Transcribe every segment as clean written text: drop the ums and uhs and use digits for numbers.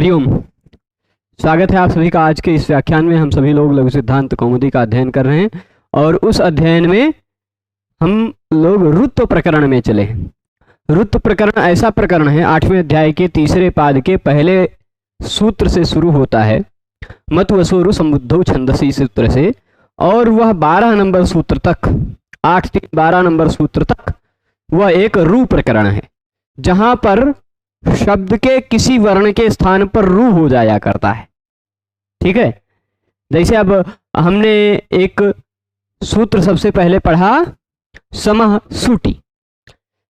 हरिओम। स्वागत है आप सभी का आज के इस व्याख्यान में। हम सभी लोग लघु सिद्धांत कौमुदी का अध्ययन कर रहे हैं और उस अध्ययन में हम लोग ऋत्व प्रकरण में चले हैं। ऋत्व प्रकरण ऐसा प्रकरण है 8वें अध्याय के तीसरे पाद के पहले सूत्र से शुरू होता है, मत वसोरु संबुद्धौ छंदसी सूत्र से, और वह 12 नंबर सूत्र तक, 8 3 12 नंबर सूत्र तक वह एक रू प्रकरण है, जहां पर शब्द के किसी वर्ण के स्थान पर रू हो जाया करता है। ठीक है, जैसे अब हमने एक सूत्र सबसे पहले पढ़ा, समः सुटी।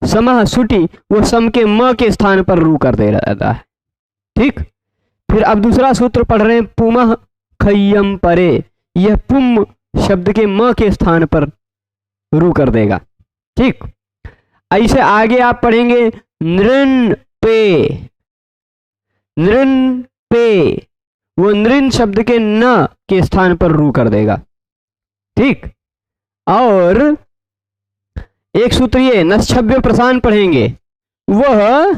समः सुटी वो सम के म के स्थान पर रू कर दे रहता है। ठीक, फिर अब दूसरा सूत्र पढ़ रहे हैं, पुमः खय्यम परे। यह पुम शब्द के म के स्थान पर रू कर देगा। ठीक, ऐसे आगे आप पढ़ेंगे नृन पे। नृन पे वो नृन शब्द के न के स्थान पर रू कर देगा। ठीक, और एक सूत्र ये नश्छव्य प्रसान पढ़ेंगे, वह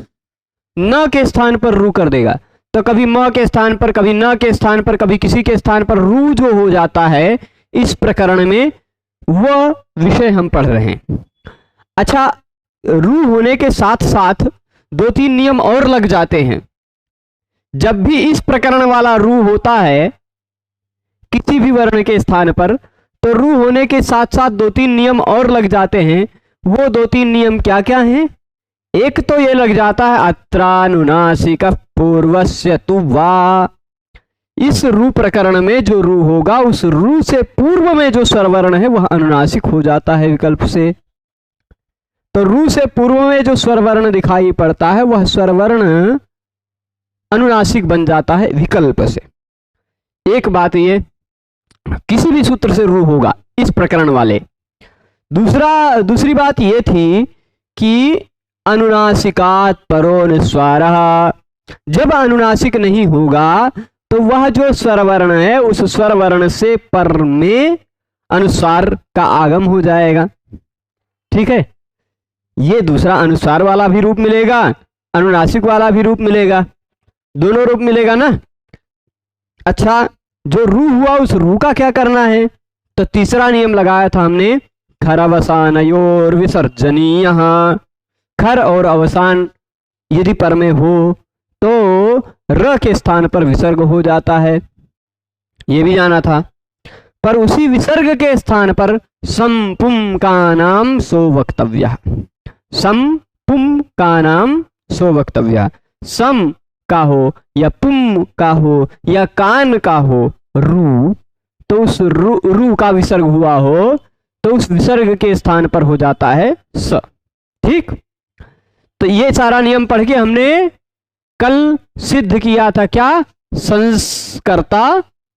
न के स्थान पर रू कर देगा। तो कभी म के स्थान पर, कभी न के स्थान पर, कभी किसी के स्थान पर रू जो हो जाता है, इस प्रकरण में वह विषय हम पढ़ रहे हैं। अच्छा, रू होने के साथ साथ 2-3 नियम और लग जाते हैं। जब भी इस प्रकरण वाला रू होता है किसी भी वर्ण के स्थान पर, तो रू होने के साथ साथ 2-3 नियम और लग जाते हैं। वो 2-3 नियम क्या क्या हैं? एक तो ये लग जाता है अत्रानुनासिक पूर्वस्य तु वा। इस रू प्रकरण में जो रू होगा, उस रू से पूर्व में जो स्वरवर्ण है वह अनुनासिक हो जाता है विकल्प से। तो रू से पूर्व में जो स्वरवर्ण दिखाई पड़ता है वह स्वरवर्ण अनुनासिक बन जाता है विकल्प से। एक बात ये, किसी भी सूत्र से रू होगा इस प्रकरण वाले। दूसरी बात ये थी कि अनुनासिकात् परो निस्वारः। जब अनुनासिक नहीं होगा तो वह जो स्वरवर्ण है उस स्वरवर्ण से पर में अनुस्वार का आगम हो जाएगा। ठीक है, ये दूसरा अनुस्वार वाला भी रूप मिलेगा, अनुनासिक वाला भी रूप मिलेगा, दोनों रूप मिलेगा ना। अच्छा, जो रू हुआ उस रू का क्या करना है? तो तीसरा नियम लगाया था हमने, खर अवसानयोर विसर्जनीयः। खर और अवसान यदि पर में हो तो र के स्थान पर विसर्ग हो जाता है, ये भी जाना था। पर उसी विसर्ग के स्थान पर सम पुम का नाम सो वक्तव्य। सम पुम का नाम सो वक्तव्य। सम का हो या पुम का हो या कान का हो रू, तो उस रू का विसर्ग हुआ हो तो उस विसर्ग के स्थान पर हो जाता है स। ठीक, तो ये सारा नियम पढ़ के हमने कल सिद्ध किया था क्या? संस्कर्ता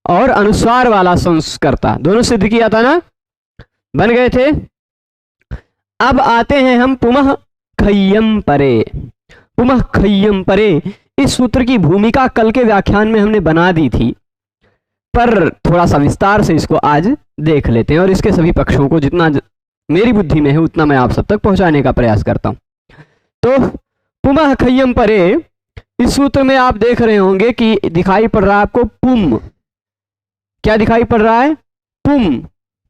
और अनुस्वार वाला संस्कर्ता दोनों सिद्ध किया था ना, बन गए थे। अब आते हैं हम पुमः खय्यम परे। पुमः खय्यम परे, इस सूत्र की भूमिका कल के व्याख्यान में हमने बना दी थी, पर थोड़ा सा विस्तार से इसको आज देख लेते हैं और इसके सभी पक्षों को जितना मेरी बुद्धि में है उतना मैं आप सब तक पहुंचाने का प्रयास करता हूं। तो पुमः खय्यम परे, इस सूत्र में आप देख रहे होंगे कि दिखाई पड़ रहा है आपको पुम। क्या दिखाई पड़ रहा है? पुम।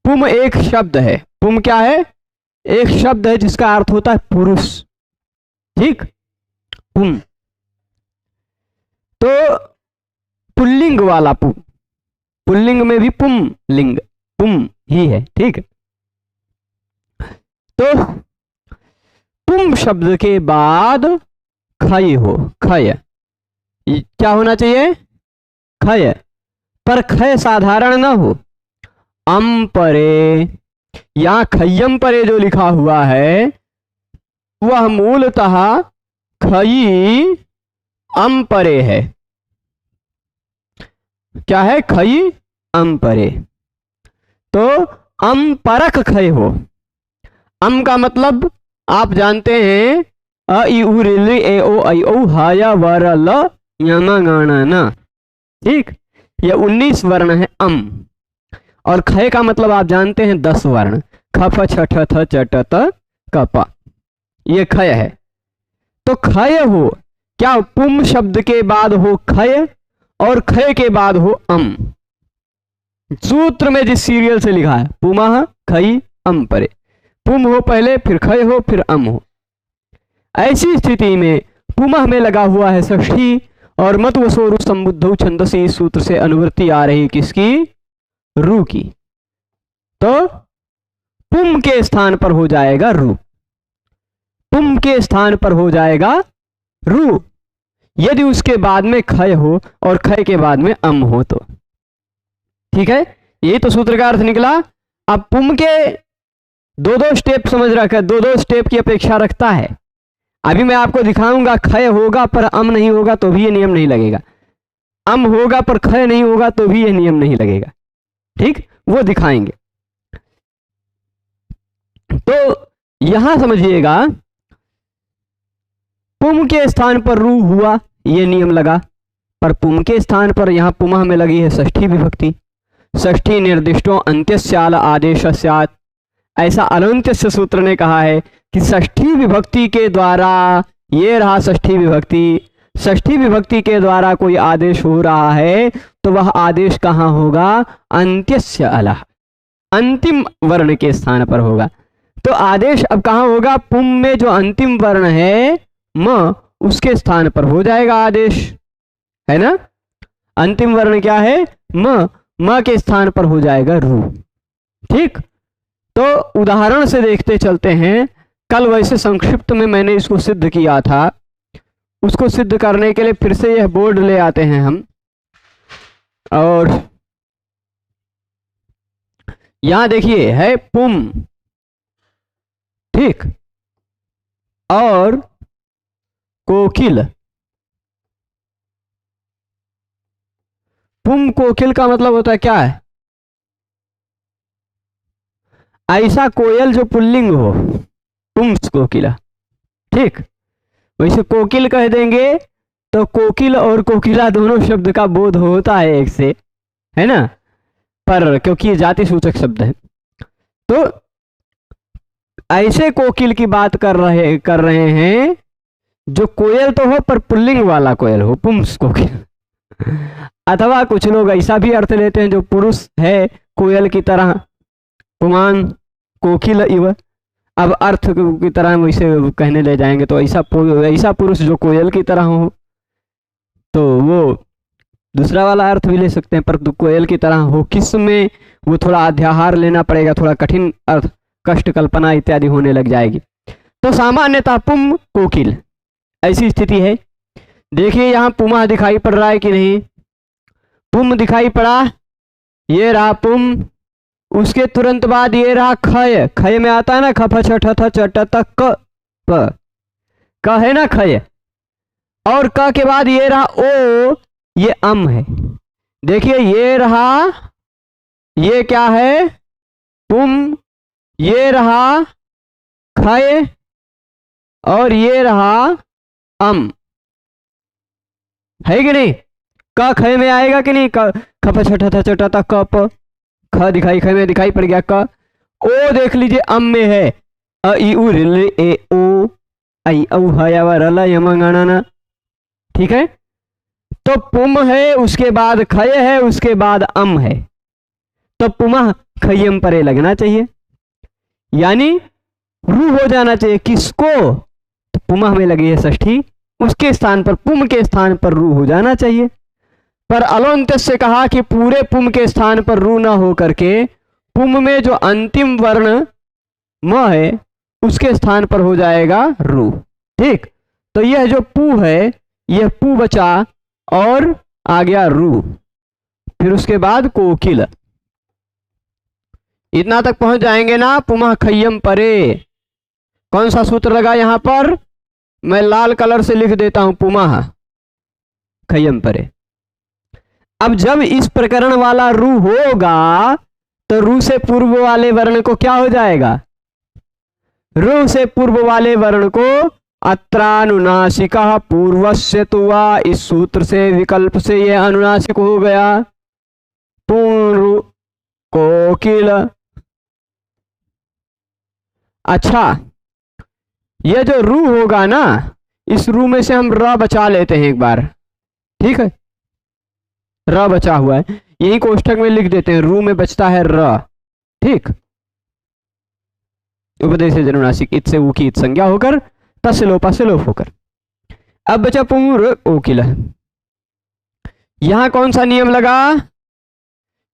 पुम एक शब्द है। पुम क्या है? एक शब्द है जिसका अर्थ होता है पुरुष। ठीक, पुम तो पुल्लिंग वाला पुम, पुल्लिंग में भी पुम लिंग, पुम ही है। ठीक, तो पुम शब्द के बाद खय हो, खय क्या होना चाहिए? खय, पर खय साधारण ना हो, अम परे। यहां खय्यम परे जो लिखा हुआ है वह मूलतः खयी अम परे है। क्या है? खयी अम परे। तो अम परक खय हो। अम का मतलब आप जानते हैं, अ इ उ ऋ लृ ए ओ ऐ औ ह य व र ल य म ग न न। ठीक, यह 19 वर्ण है अम। और खय का मतलब आप जानते हैं 10 वर्ण, ख फ छ ठ थ च ट त क प, ये खय है। तो खय हो क्या पुम शब्द के बाद हो खय और खय के बाद हो अम। सूत्र में जिस सीरियल से लिखा है पुमः खई अम परे, पुम हो पहले फिर खय हो फिर अम हो। ऐसी स्थिति में पुमः में लगा हुआ है षष्ठी और मत वसोरु संबुद्धौ छंदसी, इस सूत्र से अनुवृत्ति आ रही किसकी, रू की। तो पुम के स्थान पर हो जाएगा रू, पुम के स्थान पर हो जाएगा रू, यदि उसके बाद में खय हो और खय के बाद में अम हो तो। ठीक है, यही तो सूत्र का अर्थ निकला। अब पुम के दो दो स्टेप समझ रखा, दो दो स्टेप की अपेक्षा रखता है। अभी मैं आपको दिखाऊंगा खय होगा पर अम नहीं होगा तो भी ये नियम नहीं लगेगा, अम होगा पर खय नहीं होगा तो भी ये नियम नहीं लगेगा। ठीक, वो दिखाएंगे। तो यहां समझिएगा, पुम के स्थान पर रू हुआ ये नियम लगा, पर पुम के स्थान पर यहां पुमः में लगी है षष्ठी विभक्ति। षष्ठी निर्दिष्टो अंत्यस्याल आदेश स्यात्, ऐसा अलंत्य सूत्र ने कहा है कि षष्ठी विभक्ति के द्वारा, ये रहा षष्ठी विभक्ति, षष्ठी विभक्ति के द्वारा कोई आदेश हो रहा है तो वह आदेश कहाँ होगा, अंत्यस्य अलः, अंतिम वर्ण के स्थान पर होगा। तो आदेश अब कहाँ होगा, पुम में जो अंतिम वर्ण है म, उसके स्थान पर हो जाएगा आदेश, है ना। अंतिम वर्ण क्या है, म के स्थान पर हो जाएगा रू। ठीक, तो उदाहरण से देखते चलते हैं। कल वैसे संक्षिप्त में मैंने इसको सिद्ध किया था, उसको सिद्ध करने के लिए फिर से यह बोर्ड ले आते हैं हम, और यहां देखिए है पुम, ठीक, और कोकिल। पुम कोकिल का मतलब होता है क्या है, ऐसा कोयल जो पुल्लिंग हो, पुंस कोकिला। ठीक, वैसे कोकिल कह देंगे तो कोकिल और कोकिला दोनों शब्द का बोध होता है एक से, है ना, पर क्योंकि ये जाति सूचक शब्द है। तो ऐसे कोकिल की बात कर रहे हैं जो कोयल तो हो पर पुल्लिंग वाला कोयल हो, पुंस कोकिल। अथवा कुछ लोग ऐसा भी अर्थ लेते हैं जो पुरुष है कोयल की तरह, पुमान कोकिल इव। अब अर्थ की तरह वैसे कहने ले जाएंगे तो ऐसा पुरुष जो कोयल की तरह हो, तो वो दूसरा वाला अर्थ भी ले सकते हैं, पर कोयल की तरह हो किस में वो थोड़ा अध्याहार लेना पड़ेगा, थोड़ा कठिन अर्थ, कष्ट कल्पना इत्यादि होने लग जाएगी। तो सामान्यतः पुम कोकिल ऐसी स्थिति है। देखिए यहाँ पुमा दिखाई पड़ रहा है कि नहीं, पुम दिखाई पड़ा, ये रहा पुम, उसके तुरंत बाद ये रहा खय, खय में आता है ना खफ छठ थ चट त क है ना खय, और क के बाद ये रहा ओ, ये अम है। देखिए ये रहा, ये क्या है, पुम, ये रहा खय, और ये रहा अम, है कि नहीं। क खय में आएगा कि नहीं, खफ छठ थ चट त क, ख दिखाई, ख में दिखाई पड़ गया क। ओ देख लीजिए अम में है, अ ई उ रिल ए ओ आई औ ह या व रल यम गणन। ठीक है, तो पुम है, उसके बाद खय है, उसके बाद अम है, तो पुमः खयम परे लगना चाहिए, यानी रू हो जाना चाहिए। किसको, तो पुमः में लगी है षष्ठी, उसके स्थान पर, पुम के स्थान पर रू हो जाना चाहिए। पर अलोन्त्य से कहा कि पूरे पुम के स्थान पर रू ना हो करके पुम में जो अंतिम वर्ण म है उसके स्थान पर हो जाएगा रू। ठीक, तो यह जो पू है, यह पू बचा और आ गया रू, फिर उसके बाद कोकिल। इतना तक पहुंच जाएंगे ना, पुमः खय्यम परे। कौन सा सूत्र लगा यहां पर, मैं लाल कलर से लिख देता हूं, पुमः खय्यम परे। अब जब इस प्रकरण वाला रू होगा तो रू से पूर्व वाले वर्ण को क्या हो जाएगा, रू से पूर्व वाले वर्ण को अत्रानुनासिका पूर्वस्य तुवा, इस सूत्र से विकल्प से यह अनुनासिक हो गया, पूर्व कोकिल। अच्छा, यह जो रू होगा ना, इस रू में से हम र बचा लेते हैं एक बार, ठीक है, र बचा हुआ है, यही कोष्ठक में लिख देते हैं, रू में बचता है र, ठीक। उपदेश अनुनासिक इत से ऊ की इत संज्ञा होकर तस्य लोपा से लोप होकर। अब बचा पूर्व ओकिल। यहां कौन सा नियम लगा?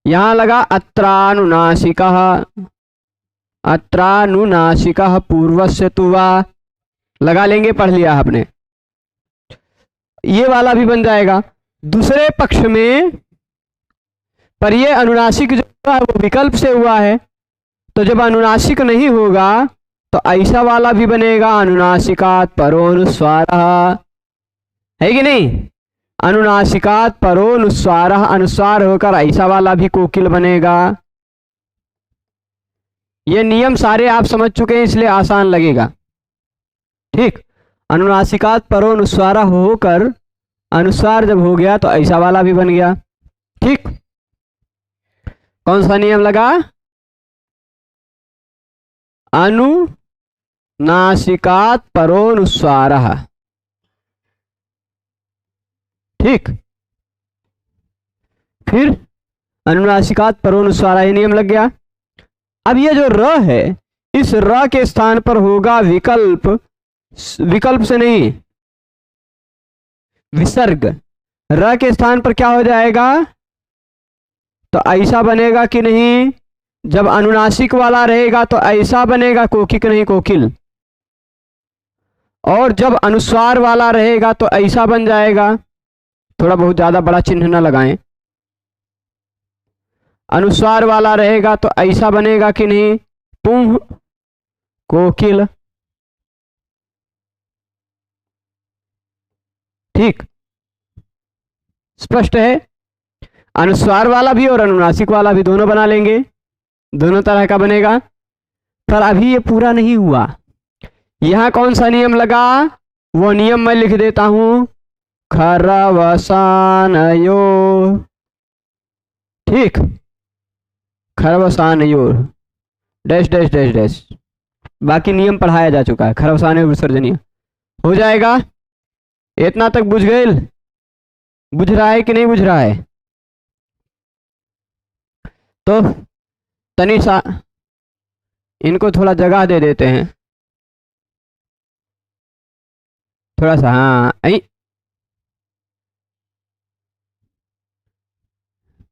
यहां लगा अत्रानुनासिकः, अत्रानुनासिकः पूर्वस्य तु वा, लगा लेंगे, पढ़ लिया आपने। ये वाला भी बन जाएगा। दूसरे पक्ष में पर ये अनुनासिक जो है वो विकल्प से हुआ है, तो जब अनुनासिक नहीं होगा तो ऐसा वाला भी बनेगा, अनुनासिकात् परोनुस्वारः, है कि नहीं? अनुनासिकात् परोनुस्वारः, अनुस्वार होकर ऐसा वाला भी कोकिल बनेगा। ये नियम सारे आप समझ चुके हैं इसलिए आसान लगेगा, ठीक। अनुनासिकात् परोनुस्वारः होकर अनुस्वार जब हो गया तो ऐसा वाला भी बन गया, ठीक। कौन सा नियम लगा? अनुनासिकात् परोनुस्वारः, ठीक। फिर अनुनासिकात् परोनुस्वारः ये नियम लग गया। अब ये जो र है, इस र के स्थान पर होगा विकल्प, विकल्प से नहीं विसर्ग। र के स्थान पर क्या हो जाएगा? तो ऐसा बनेगा कि नहीं? जब अनुनासिक वाला रहेगा तो ऐसा बनेगा, कोकिक नहीं कोकिल। और जब अनुस्वार वाला रहेगा तो ऐसा बन जाएगा। थोड़ा बहुत ज्यादा बड़ा चिन्ह न लगाएं। अनुस्वार वाला रहेगा तो ऐसा बनेगा कि नहीं? पुंह कोकिल, ठीक। स्पष्ट है? अनुस्वार वाला भी और अनुनासिक वाला भी दोनों बना लेंगे, दोनों तरह का बनेगा। पर अभी ये पूरा नहीं हुआ। यहां कौन सा नियम लगा? वो नियम मैं लिख देता हूं, खरवसानयो, ठीक। खरवसानयो डैश डैश डैश डैश, बाकी नियम पढ़ाया जा चुका है। खरवसानयो विसर्जनीय हो जाएगा। इतना तक बुझ गए? बुझ रहा है कि नहीं बुझ रहा है? तो तनिषा इनको थोड़ा जगह दे देते हैं, थोड़ा सा। हाँ,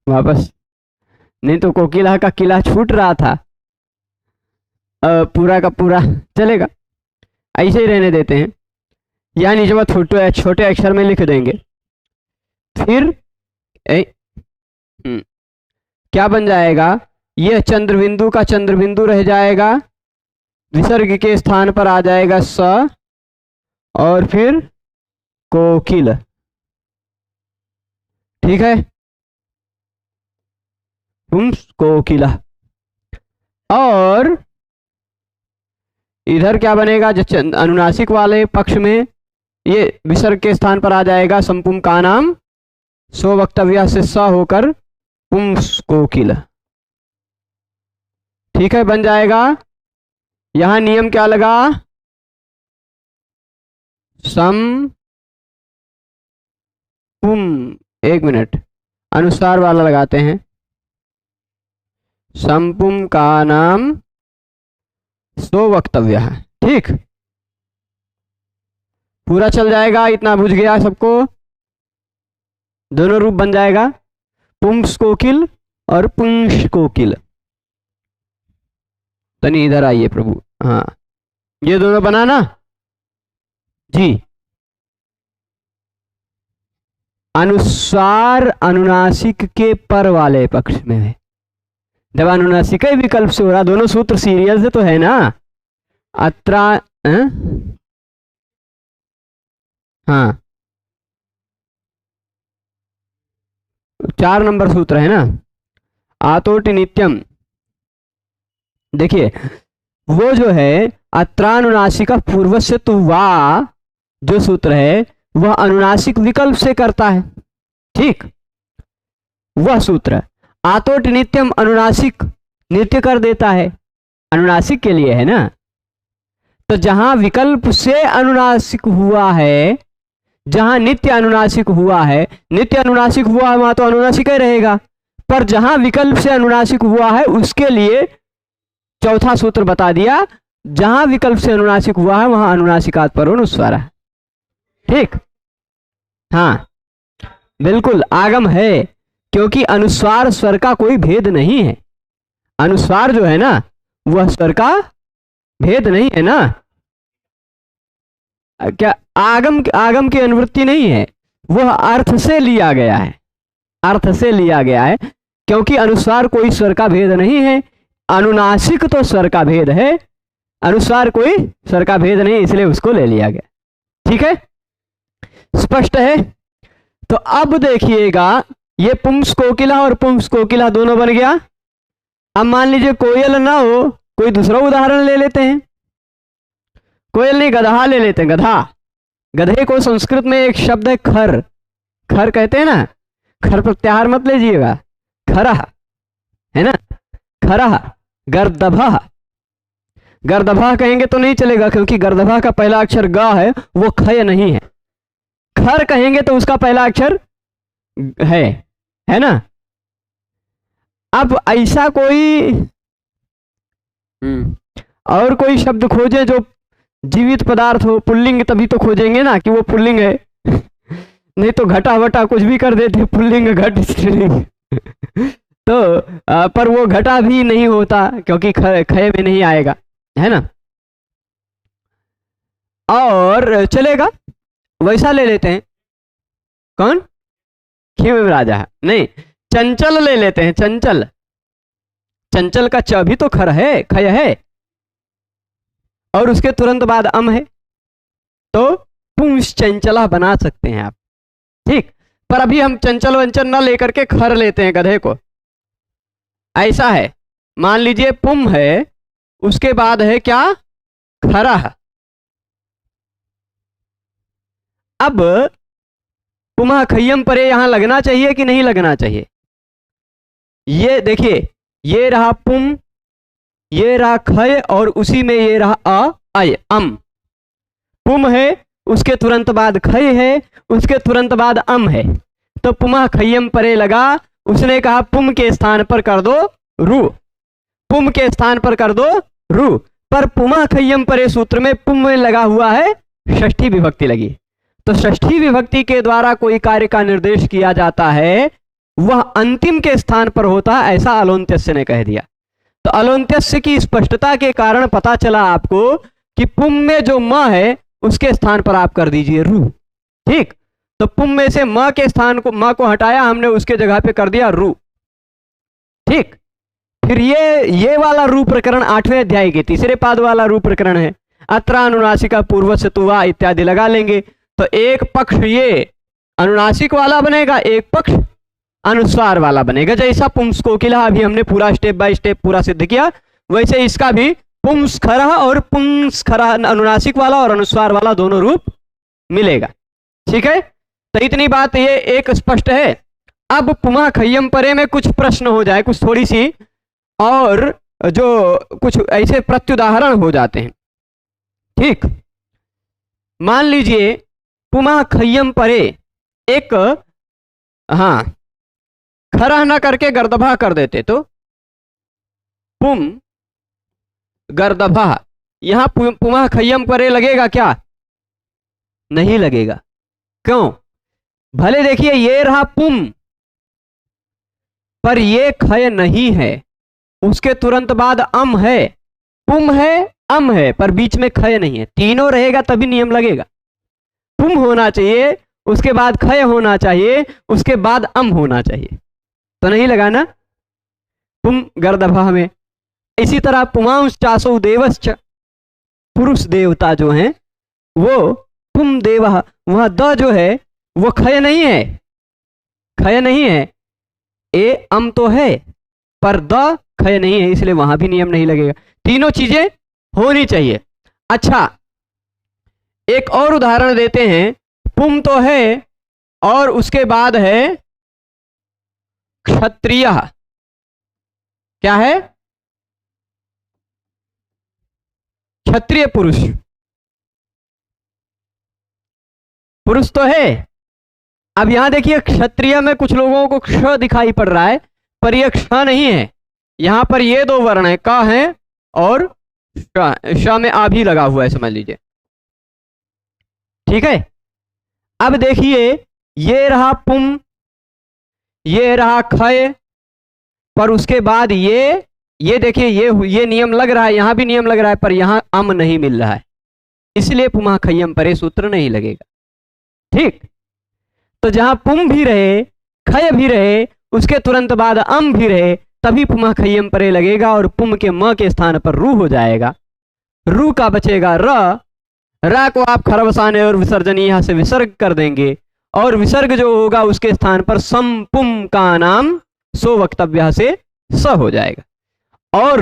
वापस, नहीं तो कोकिला का किला छूट रहा था। पूरा का पूरा चलेगा, ऐसे ही रहने देते हैं। यानी जब छोटे अक्षर में लिख देंगे। फिर क्या बन जाएगा? यह चंद्रबिंदु का चंद्रबिंदु रह जाएगा, विसर्ग के स्थान पर आ जाएगा स, और फिर कोकिल, ठीक है। कोकिला। और इधर क्या बनेगा? जो अनुनासिक वाले पक्ष में ये विसर्ग के स्थान पर आ जाएगा, संपुम का नाम सो वक्तव्य से स होकर पुंस कोकिल, ठीक है, बन जाएगा। यहां नियम क्या लगा? सम पुम, एक मिनट, अनुस्वार वाला लगाते हैं। संपुम का नाम सो वक्तव्य है, ठीक। पूरा चल जाएगा। इतना बुझ गया सबको? दोनों रूप बन जाएगा, पुंस कोकिल और पुंस कोकिल। तनी इधर आइए प्रभु। हाँ, ये दोनों बनाना जी। अनुस्वार अनुनासिक के पर वाले पक्ष में है। जब अनुनासिक विकल्प से हो रहा, दोनों सूत्र सीरियल से तो है ना। अत्रा हाँ, 4 नंबर सूत्र है ना, आतोटि नित्यम। देखिए वो जो है अत्रानुनासिका पूर्वस्य तु वा, जो सूत्र है वह अनुनासिक विकल्प से करता है, ठीक। वह सूत्र आतोटि नित्यम अनुनासिक नित्य कर देता है, अनुनासिक के लिए है ना। तो जहां विकल्प से अनुनासिक हुआ है, जहां नित्य अनुनासिक हुआ है, नित्य अनुनासिक हुआ है वहां तो अनुनासिक ही रहेगा, पर जहां विकल्प से अनुनासिक हुआ है उसके लिए चौथा सूत्र बता दिया, जहां विकल्प से अनुनासिक हुआ है वहां अनुनासिकात पर अनुस्वार है। ठीक, हाँ बिल्कुल आगम है, क्योंकि अनुस्वार स्वर का कोई भेद नहीं है। अनुस्वार जो है ना वह स्वर का भेद नहीं है ना, क्या आगम आगम की अनुवृत्ति नहीं है, वह अर्थ से लिया गया है, अर्थ से लिया गया है, क्योंकि अनुस्वार कोई स्वर का भेद नहीं है, अनुनासिक तो स्वर का भेद है, अनुस्वार कोई स्वर का भेद नहीं, इसलिए उसको ले लिया गया। ठीक है, स्पष्ट है। तो अब देखिएगा, ये पुंस कोकिला और पुंस कोकिला दोनों बन गया। अब मान लीजिए कोयल ना हो, कोई दूसरा उदाहरण ले लेते हैं। कोयल नहीं, गधा ले लेते हैं। गधा, गधे को संस्कृत में एक शब्द है खर, खर कहते हैं ना, खर प्रत्याहार मत लीजिएगा, खरा है ना, खरा। गर्दभा, गर्दभा कहेंगे तो नहीं चलेगा, क्योंकि गर्दभा का पहला अक्षर ग है, वो खय नहीं है। खर कहेंगे तो उसका पहला अक्षर है ना। अब ऐसा कोई और कोई शब्द खोजें जो जीवित पदार्थ हो, पुल्लिंग, तभी तो खोजेंगे ना कि वो पुल्लिंग है। नहीं तो घटा वटा कुछ भी कर देते, पुल्लिंग घट स्त्रीलिंग। तो पर वो घटा भी नहीं होता, क्योंकि खय में नहीं आएगा, है ना। और चलेगा, वैसा ले लेते हैं। कौन? खीव राजा है नहीं, चंचल ले लेते हैं। चंचल, चंचल का च भी तो खर है, खय है, और उसके तुरंत बाद अम है, तो पुंस चंचला बना सकते हैं आप। ठीक, पर अभी हम चंचल वंचल न लेकर के खर लेते हैं गधे को। ऐसा है, मान लीजिए पुम है, उसके बाद है क्या? खरा। अब पुमा खय्यम परे यहां लगना चाहिए कि नहीं लगना चाहिए? ये देखिए, ये रहा पुम, ये रहा खय, और उसी में ये रहा अय अम। पुम है, उसके तुरंत बाद खय है, उसके तुरंत बाद अम है, तो पुमा खय्यम परे लगा। उसने कहा पुम के स्थान पर कर दो रू, पुम के स्थान पर कर दो रू, पर पुमा खय्यम परे सूत्र में पुम में लगा हुआ है षष्ठी विभक्ति लगी। तो षष्ठी विभक्ति के द्वारा कोई कार्य का निर्देश किया जाता है, वह अंतिम के स्थान पर होता है, ऐसा अलोन्त्यस्य ने कह दिया। तो अलोन्त्यस्य की स्पष्टता के कारण पता चला आपको कि पुम में जो म है उसके स्थान पर आप कर दीजिए रू। ठीक, तो पुम में से म के स्थान को, म को हटाया हमने, उसके जगह पे कर दिया रू। ठीक, फिर ये वाला रू प्रकरण 8वें अध्याय के तीसरे पाद वाला रू प्रकरण है। अत्र अनुनासिका पूर्वस्य तुवा इत्यादि लगा लेंगे, तो एक पक्ष ये अनुनासिक वाला बनेगा, एक पक्ष अनुस्वार वाला बनेगा। जैसा पुंस कोकिला अभी हमने पूरा स्टेप बाय स्टेप पूरा सिद्ध किया, वैसे इसका भी पुंस खरा और पुंस खरा, अनुनासिक वाला और अनुस्वार वाला दोनों रूप मिलेगा। ठीक है, तो इतनी बात ये एक स्पष्ट है। अब पुमा खय्यम परे में कुछ प्रश्न हो जाए, कुछ थोड़ी सी और जो कुछ ऐसे प्रत्युदाहरण हो जाते हैं। ठीक, मान लीजिए पुमा खय्यम परे एक, हाँ, खरा न करके गर्दभा कर देते तो पुम गर्दभा, यहां पुमा खय्यम परे लगेगा क्या? नहीं लगेगा। क्यों? भले देखिए ये रहा पुम, पर ये खय नहीं है, उसके तुरंत बाद अम है, पुम है अम है, पर बीच में खय नहीं है। तीनों रहेगा तभी नियम लगेगा। पुम होना चाहिए, उसके बाद खय होना चाहिए, उसके बाद अम होना चाहिए, तो नहीं लगा ना पुम गर्दभा में। इसी तरह पुमांश चासो देवश्च, पुरुष देवता जो हैं वो पुम देव, वहां द जो है वो खय नहीं है, खय नहीं है, ए अम तो है पर द खय नहीं है, इसलिए वहां भी नियम नहीं लगेगा। तीनों चीजें होनी चाहिए। अच्छा, एक और उदाहरण देते हैं। पुम तो है और उसके बाद है क्षत्रिय। क्या है? क्षत्रिय पुरुष। पुरुष तो है। अब यहां देखिए क्षत्रिय में कुछ लोगों को क्ष दिखाई पड़ रहा है, पर यह क्ष नहीं है। यहां पर ये दो वर्ण है, क है और श में आ भी लगा हुआ है, समझ लीजिए। ठीक है। अब देखिए ये रहा पुम, ये रहा खय, पर उसके बाद ये देखिए ये नियम लग रहा है, यहां भी नियम लग रहा है, पर यहां अम नहीं मिल रहा है, इसलिए पुमा खय्यम परे सूत्र नहीं लगेगा। ठीक। तो जहां पुम भी रहे, खय भी रहे, उसके तुरंत बाद अम भी रहे, तभी पुमा खय्यम परे लगेगा और पुम के म के स्थान पर रू हो जाएगा। रू का बचेगा र को आप खरवसाने और विसर्जनीय यहां से विसर्ग कर देंगे, और विसर्ग जो होगा उसके स्थान पर सम पुम का नाम सो वक्तव्य से स हो जाएगा। और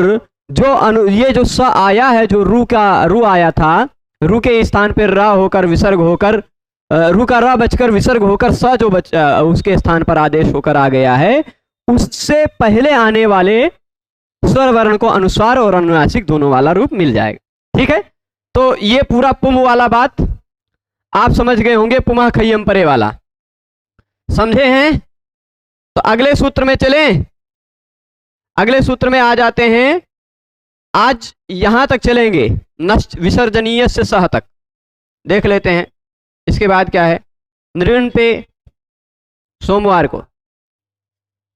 जो ये जो स आया है, जो रू आया था, रू के स्थान पर रा होकर विसर्ग होकर, रू का रा बचकर विसर्ग होकर स जो उसके स्थान पर आदेश होकर आ गया है, उससे पहले आने वाले स्वर वर्ण को अनुस्वार और अनुनासिक दोनों वाला रूप मिल जाएगा। ठीक है। तो ये पूरा पुम वाला बात आप समझ गए होंगे, पुमा खय्यम परे वाला समझे हैं। तो अगले सूत्र में चलें, अगले सूत्र में आ जाते हैं। आज यहां तक चलेंगे, नश्च विसर्जनीय से सह तक देख लेते हैं। इसके बाद क्या है, नृण पे सोमवार को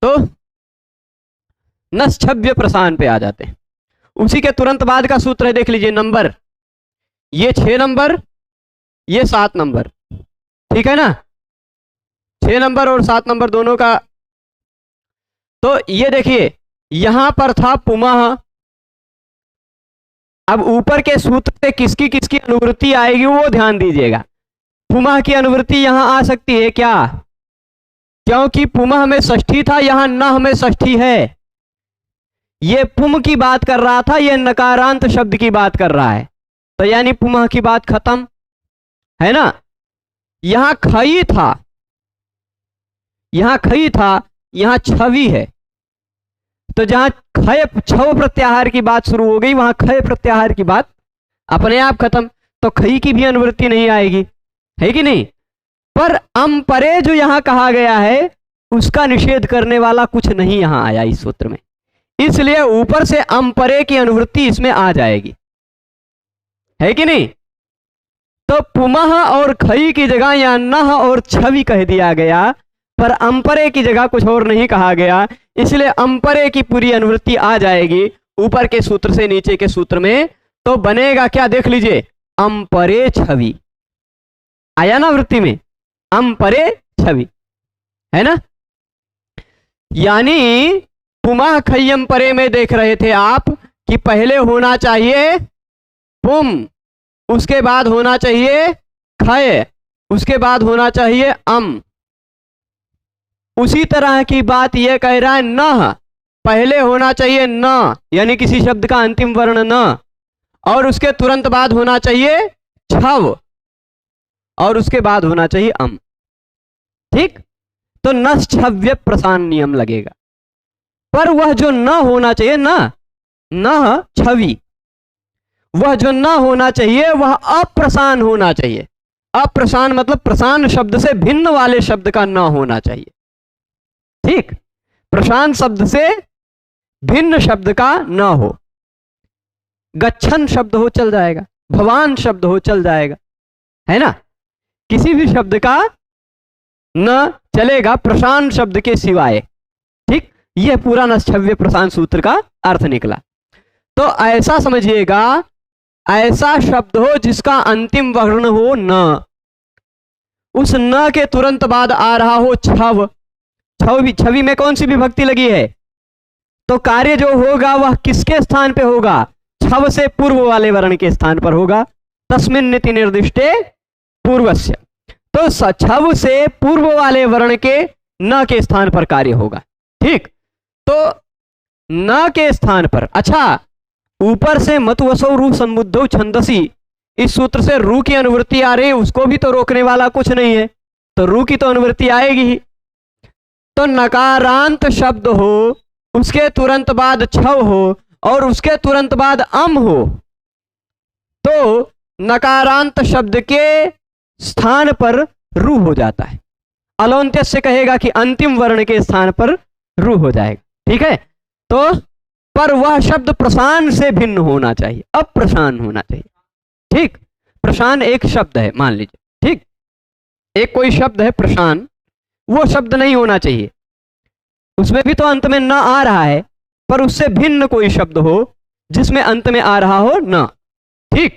तो नश्छव्य प्रसान पे आ जाते हैं। उसी के तुरंत बाद का सूत्र है, देख लीजिए नंबर, ये 6 नंबर, ये 7 नंबर। ठीक है ना, 6 नंबर और 7 नंबर दोनों का। तो ये देखिए यहां पर था पुमः, अब ऊपर के सूत्र से किसकी किसकी अनुवृत्ति आएगी वो ध्यान दीजिएगा। पुमः की अनुवृत्ति यहां आ सकती है क्या, क्योंकि पुमः में षष्ठी था, यहां नह में षष्ठी है। ये पुम की बात कर रहा था, ये नकारांत शब्द की बात कर रहा है, तो यानी पुमः की बात खत्म है ना। यहां खई था, यहां खई था, यहां छवि है, तो जहां खय छव प्रत्याहार की बात शुरू हो गई, वहां खय प्रत्याहार की बात अपने आप खत्म, तो खई की भी अनुवृत्ति नहीं आएगी, है कि नहीं। पर अम परे जो यहां कहा गया है उसका निषेध करने वाला कुछ नहीं यहां आया इस सूत्र में, इसलिए ऊपर से अम परे की अनुवृत्ति इसमें आ जाएगी, है कि नहीं। तो पुमः और खई की जगह या नह और छवि कह दिया गया, पर अंपरे की जगह कुछ और नहीं कहा गया, इसलिए अंपरे की पूरी अनुवृत्ति आ जाएगी ऊपर के सूत्र से नीचे के सूत्र में। तो बनेगा क्या, देख लीजिए, अंपरे छवि आया ना वृत्ति में, अंपरे छवि, है ना। यानी पुमः खय्यम परे में देख रहे थे आप कि पहले होना चाहिए पुम, उसके बाद होना चाहिए खय, उसके बाद होना चाहिए अम। उसी तरह की बात यह कह रहा है न, पहले होना चाहिए न, यानी किसी शब्द का अंतिम वर्ण न, और उसके तुरंत बाद होना चाहिए छव, और उसके बाद होना चाहिए अम। ठीक। तो नश्छव्य प्रसान नियम लगेगा, पर वह जो न होना चाहिए, न छवि, वह जो न होना चाहिए वह अप्रसान होना चाहिए। अप्रसान मतलब प्रसान शब्द से भिन्न वाले शब्द का न होना चाहिए। ठीक। प्रशांत शब्द से भिन्न शब्द का न हो, गच्छन शब्द हो चल जाएगा, भवान शब्द हो चल जाएगा, है ना। किसी भी शब्द का न चलेगा प्रशांत शब्द के सिवाय। ठीक। यह पूरा नश्छव्य प्रशांत सूत्र का अर्थ निकला। तो ऐसा समझिएगा, ऐसा शब्द हो जिसका अंतिम वर्ण हो न, उस न के तुरंत बाद आ रहा हो छव, छवि में कौन सी विभक्ति लगी है, तो कार्य जो होगा वह किसके स्थान पे होगा, छव से पूर्व वाले वर्ण के स्थान पर होगा। तस्मिन् निति निर्दिष्टे पूर्वस्य, तो छव से पूर्व वाले वर्ण के न के स्थान पर कार्य होगा। ठीक। तो न के स्थान पर, अच्छा ऊपर से मतवसौ रू संबुद्धौ छंदसी, इस सूत्र से रू की अनुवृत्ति आ रही है, उसको भी तो रोकने वाला कुछ नहीं है, तो रू की तो अनुवृत्ति आएगी ही। तो नकारांत शब्द हो, उसके तुरंत बाद छव हो, और उसके तुरंत बाद अम हो, तो नकारांत शब्द के स्थान पर रू हो जाता है। अलोन्त्य से कहेगा कि अंतिम वर्ण के स्थान पर रू हो जाएगा। ठीक है, तो पर वह शब्द प्रशान से भिन्न होना चाहिए, अप्रशान होना चाहिए। ठीक, प्रशान एक शब्द है मान लीजिए, ठीक, एक कोई शब्द है प्रशान, वो शब्द नहीं होना चाहिए, उसमें भी तो अंत में न आ रहा है, पर उससे भिन्न कोई शब्द हो जिसमें अंत में आ रहा हो न। ठीक,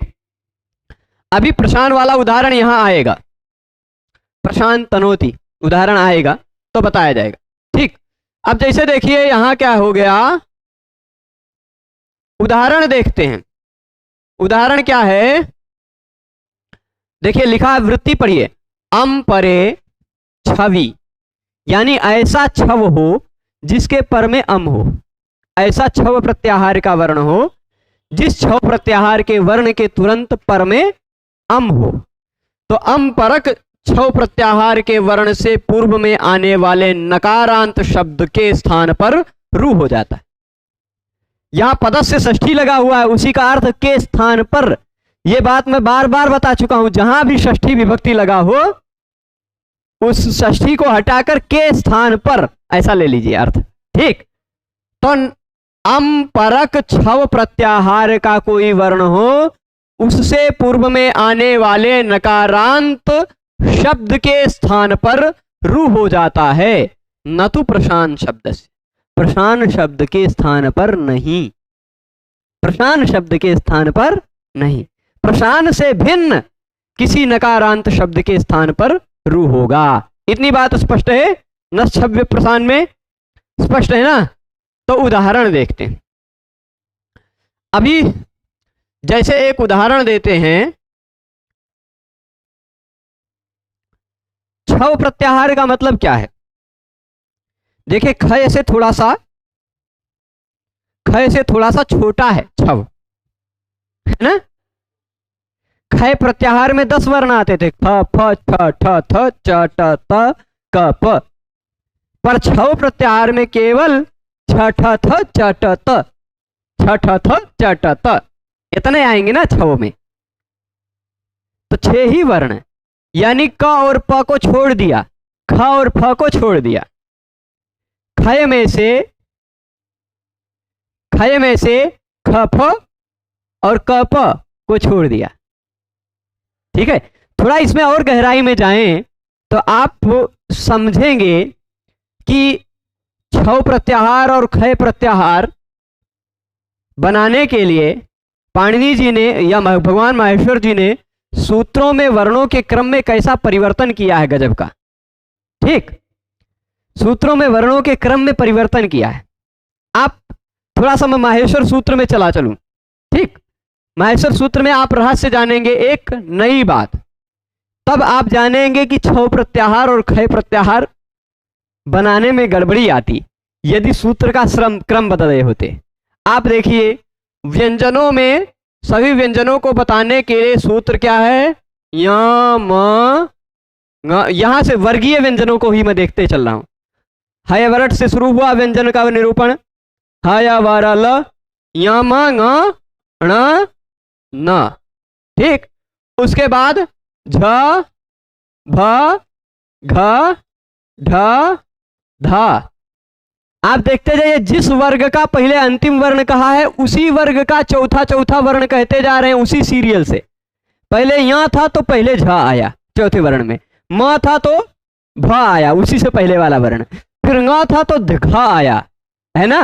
अभी प्रशान वाला उदाहरण यहां आएगा, प्रशान तनोति उदाहरण आएगा तो बताया जाएगा। ठीक, अब जैसे देखिए यहां क्या हो गया, उदाहरण देखते हैं। उदाहरण क्या है, देखिए लिखा है, वृत्ति पढ़िए, अम परे छवि, यानी ऐसा छव हो जिसके पर में अम हो, ऐसा छव प्रत्याहार का वर्ण हो जिस छव प्रत्याहार के वर्ण के तुरंत पर में अम हो। तो अम परक छव प्रत्याहार के वर्ण से पूर्व में आने वाले नकारांत शब्द के स्थान पर रू हो जाता है। यहां पदस्य षष्ठी लगा हुआ है, उसी का अर्थ के स्थान पर। यह बात मैं बार बार बता चुका हूं, जहां भी षष्ठी विभक्ति लगा हो उस षष्ठी को हटाकर के स्थान पर ऐसा ले लीजिए अर्थ। ठीक, तो अम परक छव प्रत्याहार का कोई वर्ण हो उससे पूर्व में आने वाले नकारांत शब्द के स्थान पर रू हो जाता है, न तो प्रशान शब्द से, प्रशान शब्द के स्थान पर नहीं, प्रशान शब्द के स्थान पर नहीं, प्रशान से भिन्न किसी नकारांत शब्द के स्थान पर रू होगा। इतनी बात स्पष्ट है, नश्छव्य प्रशान में स्पष्ट है ना। तो उदाहरण देखते हैं। अभी जैसे एक उदाहरण देते हैं, छव प्रत्याहार का मतलब क्या है, देखिए खय से थोड़ा सा छोटा है छव, है ना। खय प्रत्याहार में 10 वर्ण आते थे, ख फ छ ठ थ च ट त क प, पर छव प्रत्याहार में केवल छ ठ थ च ट त, छ ठ थ च ट त इतने आएंगे ना छव में। तो 6 ही वर्ण, यानी क और प को छोड़ दिया, ख और फ को छोड़ दिया, खय में से ख फ और क प को छोड़ दिया। ठीक है, थोड़ा इसमें और गहराई में जाएं तो आप समझेंगे कि छव प्रत्याहार और खय प्रत्याहार बनाने के लिए पाणिनि जी ने या भगवान माहेश्वर जी ने सूत्रों में वर्णों के क्रम में कैसा परिवर्तन किया है, गजब का। ठीक, सूत्रों में वर्णों के क्रम में परिवर्तन किया है। आप थोड़ा सा मैं माहेश्वर सूत्र में चला चलूं। ठीक, माहेश्वर सूत्र में आप रहस्य जानेंगे एक नई बात, तब आप जानेंगे कि छव प्रत्याहार और खय प्रत्याहार बनाने में गड़बड़ी आती यदि सूत्र का क्रम बदले होते। आप देखिए, व्यंजनों में सभी व्यंजनों को बताने के लिए सूत्र क्या है, या म ङ, यहां से वर्गीय व्यंजनों को ही मैं देखते चल रहा हूं। हयवरट से शुरू हुआ व्यंजन का निरूपण, हय वर ल, या म ङ ण न। ठीक, उसके बाद झ भ घ ढ ध। आप देखते जाइए, जिस वर्ग का पहले अंतिम वर्ण कहा है उसी वर्ग का चौथा वर्ण कहते जा रहे हैं, उसी सीरियल से। पहले यहाँ था तो पहले झ आया चौथे वर्ण में, म था तो भ आया उसी से पहले वाला वर्ण, फिर ङ था तो घ आया, है ना,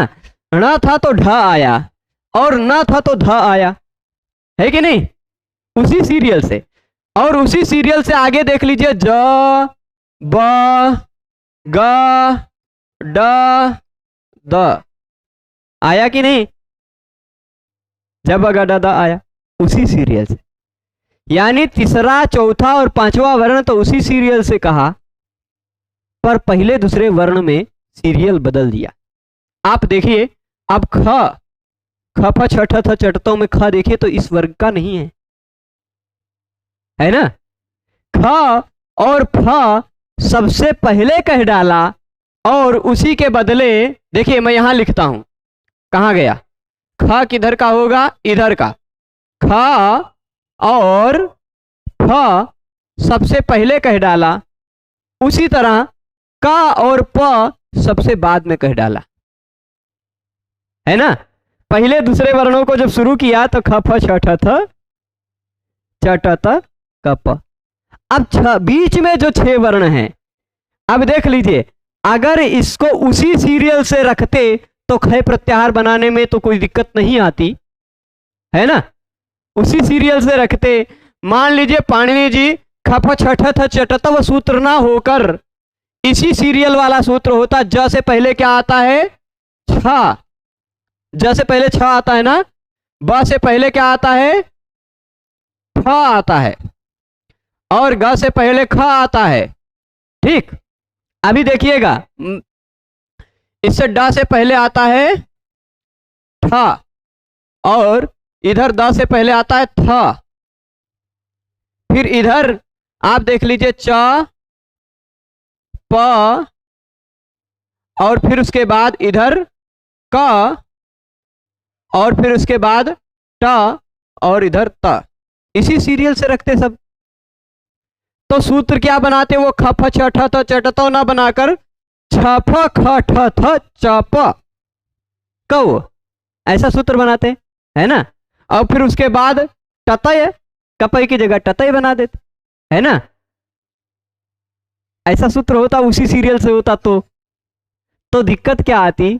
ण था तो ढ आया और न था तो ध आया, है कि नहीं, उसी सीरियल से। और उसी सीरियल से आगे देख लीजिए, ज ब ग ड द आया कि नहीं, जब ग ड द आया उसी सीरियल से। यानी तीसरा चौथा और पांचवा वर्ण तो उसी सीरियल से कहा, पर पहले दूसरे वर्ण में सीरियल बदल दिया। आप देखिए, अब ख फ छ ठ थ चटतों में ख देखिए तो इस वर्ग का नहीं है ना। ख और फ सबसे पहले कह डाला और उसी के बदले देखिए मैं यहां लिखता हूं, कहां गया, ख किधर का होगा, इधर का, ख और फ सबसे पहले कह डाला, उसी तरह का और प सबसे बाद में कह डाला, है ना। पहले दूसरे वर्णों को जब शुरू किया तो ख फ छ ठ थ च ट त क प। अब बीच में जो 6 वर्ण हैं, अब देख लीजिए, अगर इसको उसी सीरियल से रखते तो ख प्रत्याहार बनाने में तो कोई दिक्कत नहीं आती, है ना। उसी सीरियल से रखते, मान लीजिए पाणिनि जी ख फ छ ठ थ च ट त, वो सूत्र ना होकर इसी सीरियल वाला सूत्र होता। ज से पहले क्या आता है? छ। ज से पहले छ आता है ना। ब से पहले क्या आता है? फ आता है। और ग से पहले ख आता है। ठीक, अभी देखिएगा, इससे ड से पहले आता है ठ, और इधर द से पहले आता है थ। फिर इधर आप देख लीजिए च प, और फिर उसके बाद इधर क, और फिर उसके बाद ट, और इधर त। इसी सीरियल से रखते सब। तो सूत्र क्या बनाते? वो ख फ छ ठ थ च ट त ना बनाकर छ फ ख ठ थ च प कौ, ऐसा सूत्र बनाते, है ना। और फिर उसके बाद टतय, कपय की जगह टतय बना देते, है ना। ऐसा सूत्र होता, उसी सीरियल से होता तो दिक्कत क्या आती?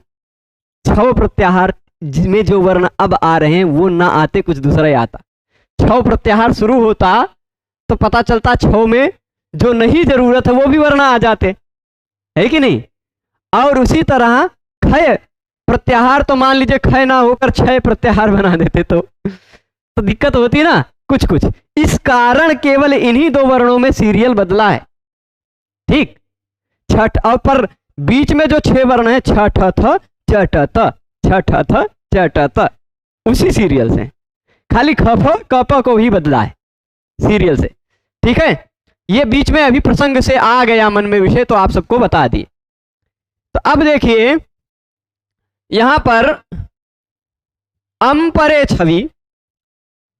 छव प्रत्याहार में जो वर्ण अब आ रहे हैं वो ना आते, कुछ दूसरा ही आता। छव प्रत्याहार शुरू होता तो पता चलता छव में जो नहीं जरूरत है वो भी वर्ण आ जाते, है कि नहीं। और उसी तरह खय प्रत्याहार, तो मान लीजिए खय ना होकर क्षय प्रत्याहार बना देते तो दिक्कत होती ना कुछ कुछ। इस कारण केवल इन्हीं 2 वर्णों में सीरियल बदला है। ठीक, छठ, और पर बीच में जो 6 वर्ण है छ ठ थ च ट त, छ ठ थ च ट त, उसी सीरियल से, खाली ख फ क प को ही बदला है सीरियल से। ठीक है, ये बीच में अभी प्रसंग से आ गया मन में विषय, तो आप सबको बता दिए। तो अब देखिए यहां पर अम परे छवि,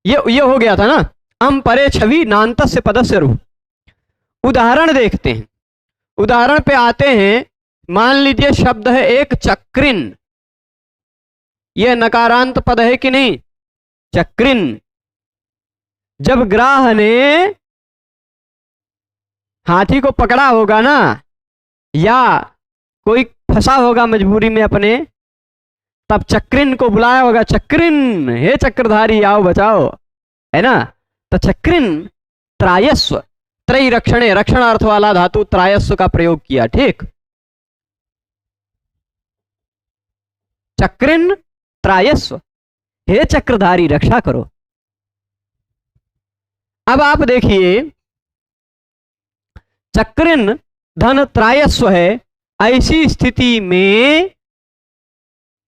ये हो गया था ना, अम परे छवि नान्तस्य पदस्य रुः। उदाहरण देखते हैं, उदाहरण पे आते हैं। मान लीजिए शब्द है एक चक्रिन, यह नकारांत पद है कि नहीं? चक्रिन। जब ग्राह ने हाथी को पकड़ा होगा ना, या कोई फंसा होगा मजबूरी में अपने, तब चक्रिन को बुलाया होगा, चक्रिन, हे चक्रधारी आओ बचाओ, है ना। तो चक्रिन त्रायस्व, त्रय रक्षणे, रक्षण अर्थ वाला धातु त्रायस्व का प्रयोग किया। ठीक, चक्रिन त्रायस्व, हे चक्रधारी रक्षा करो। अब आप देखिए चक्रिन धन त्रायस्व है, ऐसी स्थिति में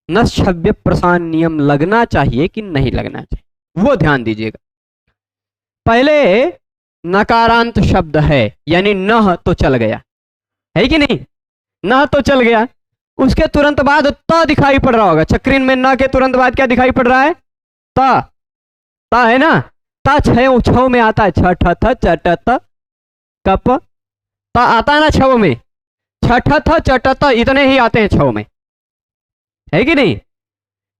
नश्छव्य प्रसान नियम लगना चाहिए कि नहीं लगना चाहिए, वो ध्यान दीजिएगा। पहले नकारांत शब्द है, यानी नह तो चल गया, है कि नहीं? नह तो चल गया, उसके तुरंत बाद त दिखाई पड़ रहा होगा। चक्रिन में न के तुरंत बाद क्या दिखाई पड़ रहा है? त है ना। त छव में आता है, छ ठ थ च ट त कप, त आता है ना छव में, छ ठ थ च ट त, इतने ही आते हैं छव में, है कि नहीं?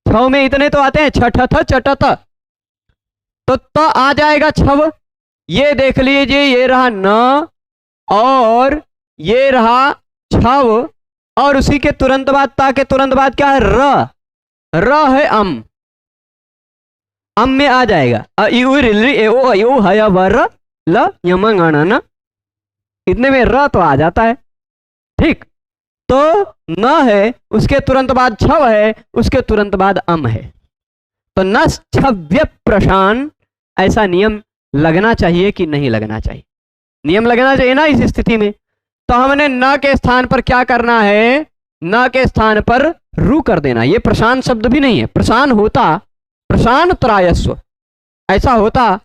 छव में इतने तो आते हैं, छ ठ थ च ट त, तो त आ जाएगा छव। ये देख लीजिए, ये रहा न और ये रहा छव, और उसी के तुरंत बाद, ता के तुरंत बाद क्या है? र है अम में आ जाएगा। इतने में र तो आ जाता है। ठीक, तो न है, उसके तुरंत बाद छव है, उसके तुरंत बाद अम है। तो नश्छव्य प्रशान, ऐसा नियम लगना चाहिए कि नहीं लगना चाहिए? नियम लगना चाहिए ना इस स्थिति में। तो हमने न के स्थान पर क्या करना है? न के स्थान पर रू कर देना। ये प्रशान शब्द भी नहीं है, प्रशान होता, प्रशान त्रायस्व ऐसा होता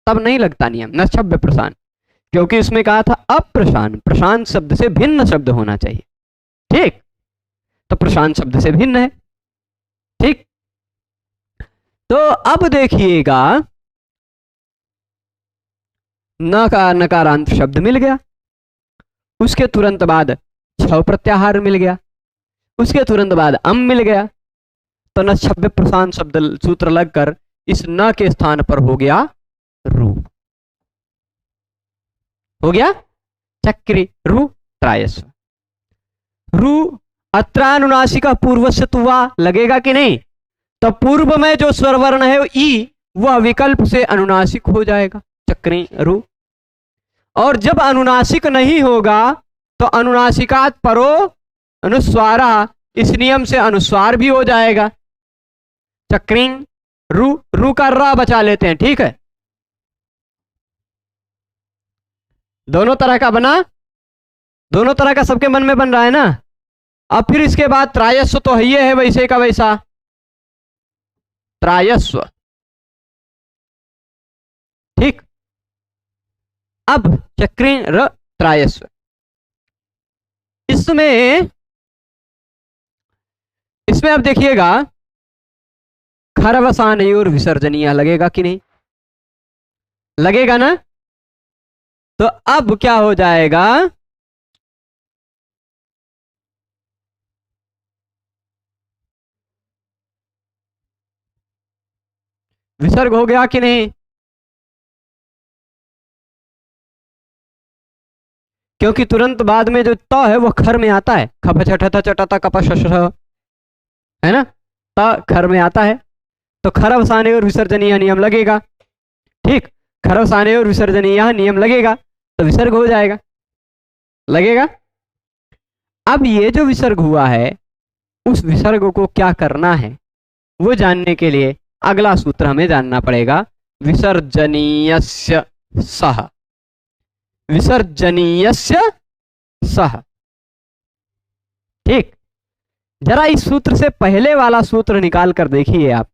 तब नहीं लगता नियम नश्छव्य प्रशान, क्योंकि इसमें कहा था अप्रशान, प्रशान शब्द से भिन्न शब्द होना चाहिए। ठीक, तो प्रशान शब्द से भिन्न है। ठीक, तो अब देखिएगा न का नकारांत शब्द मिल गया, उसके तुरंत बाद छव प्रत्याहार मिल गया, उसके तुरंत बाद अम मिल गया, तो न छव्य प्रशांत शब्द सूत्र लगकर इस न के स्थान पर हो गया रू, हो गया चक्री रू त्रायस्व। रू अत्रानुनासिका पूर्वस्य तुवा लगेगा कि नहीं? तो पूर्व में जो स्वर वर्ण है ई, वह विकल्प से अनुनासिक हो जाएगा चक्री रू। और जब अनुनासिक नहीं होगा तो अनुनासिकात परो अनुस्वारा, इस नियम से अनुस्वार भी हो जाएगा चक्री रू। रू का रा बचा लेते हैं, ठीक है। दोनों तरह का बना, दोनों तरह का सबके मन में बन रहा है ना। अब फिर इसके बाद त्रायस्व तो ये है वैसे का वैसा, त्रायस्व, ठीक। अब चक्री र त्रायस्व, इसमें अब देखिएगा खरवसानी और विसर्जनीय लगेगा कि नहीं? लगेगा ना। तो अब क्या हो जाएगा, विसर्ग हो गया कि नहीं? क्योंकि तुरंत बाद में जो त है वो खर में आता है, खप छठा चटता कप है ना, त खर में आता है, तो खरवसाने और विसर्जनीय नियम लगेगा, ठीक। खरवसाने और विसर्जनीय नियम लगेगा तो विसर्ग हो जाएगा, लगेगा। अब ये जो विसर्ग हुआ है उस विसर्ग को क्या करना है वो जानने के लिए अगला सूत्र हमें जानना पड़ेगा, विसर्जनीयस्य सह, विसर्जनीयस्य सह, ठीक। जरा इस सूत्र से पहले वाला सूत्र निकाल कर देखिए आप,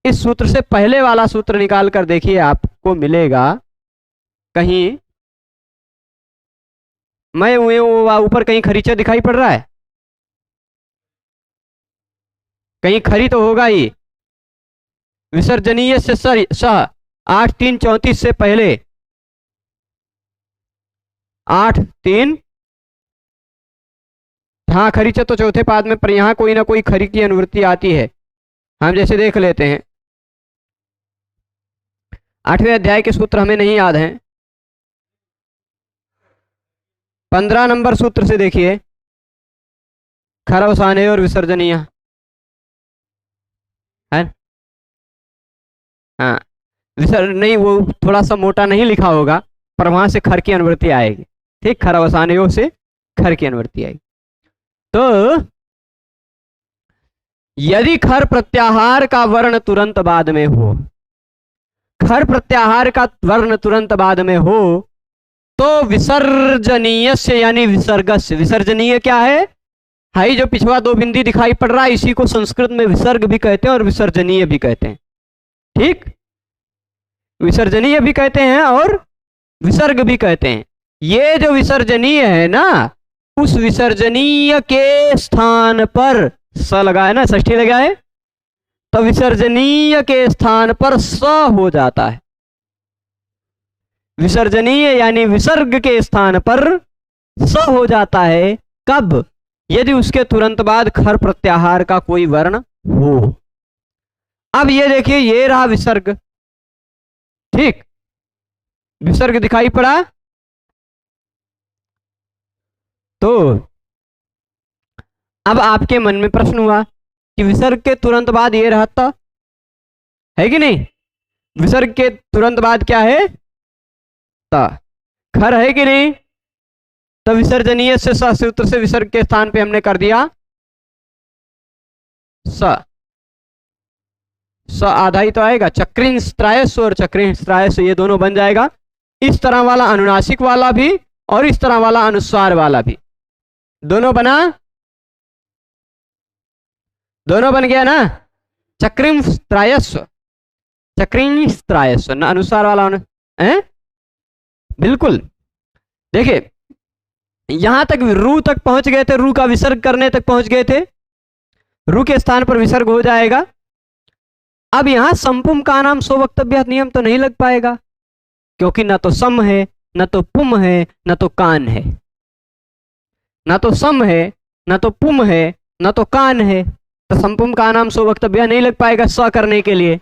इस सूत्र से पहले वाला सूत्र निकाल कर देखिए, आपको मिलेगा कहीं, मैं ऊपर कहीं खरीचा दिखाई पड़ रहा है, कहीं खरी तो होगा ही। विसर्जनीय से सह 8-3-34 से पहले 8-3, हाँ खरीचा तो चौथे पाद में, पर यहां कोई ना कोई खरी की अनुवृत्ति आती है, हम जैसे देख लेते हैं। 8वें अध्याय के सूत्र हमें नहीं याद हैं, 15 नंबर सूत्र से देखिए, खरवसाने और विसर्जनीय है, हाँ नहीं वो थोड़ा सा मोटा नहीं लिखा होगा, पर वहां से खर की अनुवृत्ति आएगी, ठीक। खरवसाने से खर की अनुवृत्ति आएगी। तो यदि खर प्रत्याहार का वर्ण तुरंत बाद में हो, खर प्रत्याहार का वर्ण तुरंत बाद में हो, तो विसर्जनीय से यानी विसर्गस्य, विसर्जनीय क्या है, हाई जो पिछवा दो बिंदी दिखाई पड़ रहा है, इसी को संस्कृत में विसर्ग भी कहते हैं और विसर्जनीय भी कहते हैं, ठीक। विसर्जनीय भी कहते हैं और विसर्ग भी कहते हैं। ये जो विसर्जनीय है ना, उस विसर्जनीय के स्थान पर स लगा है ना, षष्ठी लगा है, तो विसर्जनीय के स्थान पर स हो जाता है। विसर्जनीय यानी विसर्ग के स्थान पर स हो जाता है, कब? यदि उसके तुरंत बाद खर प्रत्याहार का कोई वर्ण हो। अब ये देखिए, ये रहा विसर्ग, ठीक, विसर्ग दिखाई पड़ा। तो अब आपके मन में प्रश्न हुआ कि विसर्ग के तुरंत बाद ये रहता है कि नहीं, विसर्ग के तुरंत बाद क्या है, ता, खर है कि नहीं, तो विसर्जनीय से स सूत्र से विसर्ग के स्थान पे हमने कर दिया स, स आधा ही तो आएगा, चक्रिंस्त्रायस्व और चक्रिंस्त्रायस्व ये दोनों बन जाएगा। इस तरह वाला अनुनासिक वाला भी और इस तरह वाला अनुस्वार वाला भी, दोनों बना, दोनों बन गया ना, चक्रिंस्त्रायस्व, चक्रिंस्त्रायस्व ना, अनुस्वार वाला है, बिल्कुल। देखिए यहां तक रू तक पहुंच गए थे, रू का विसर्ग करने तक पहुंच गए थे, रू के स्थान पर विसर्ग हो जाएगा। अब यहां संपुम का नाम सो वक्तव्य नियम तो नहीं लग पाएगा, क्योंकि ना तो सम है, ना तो पुम है, ना तो कान है। ना तो सम है, ना तो पुम है, ना तो कान है, तो समपुम का नाम सो वक्तव्य नहीं लग पाएगा स करने के लिए।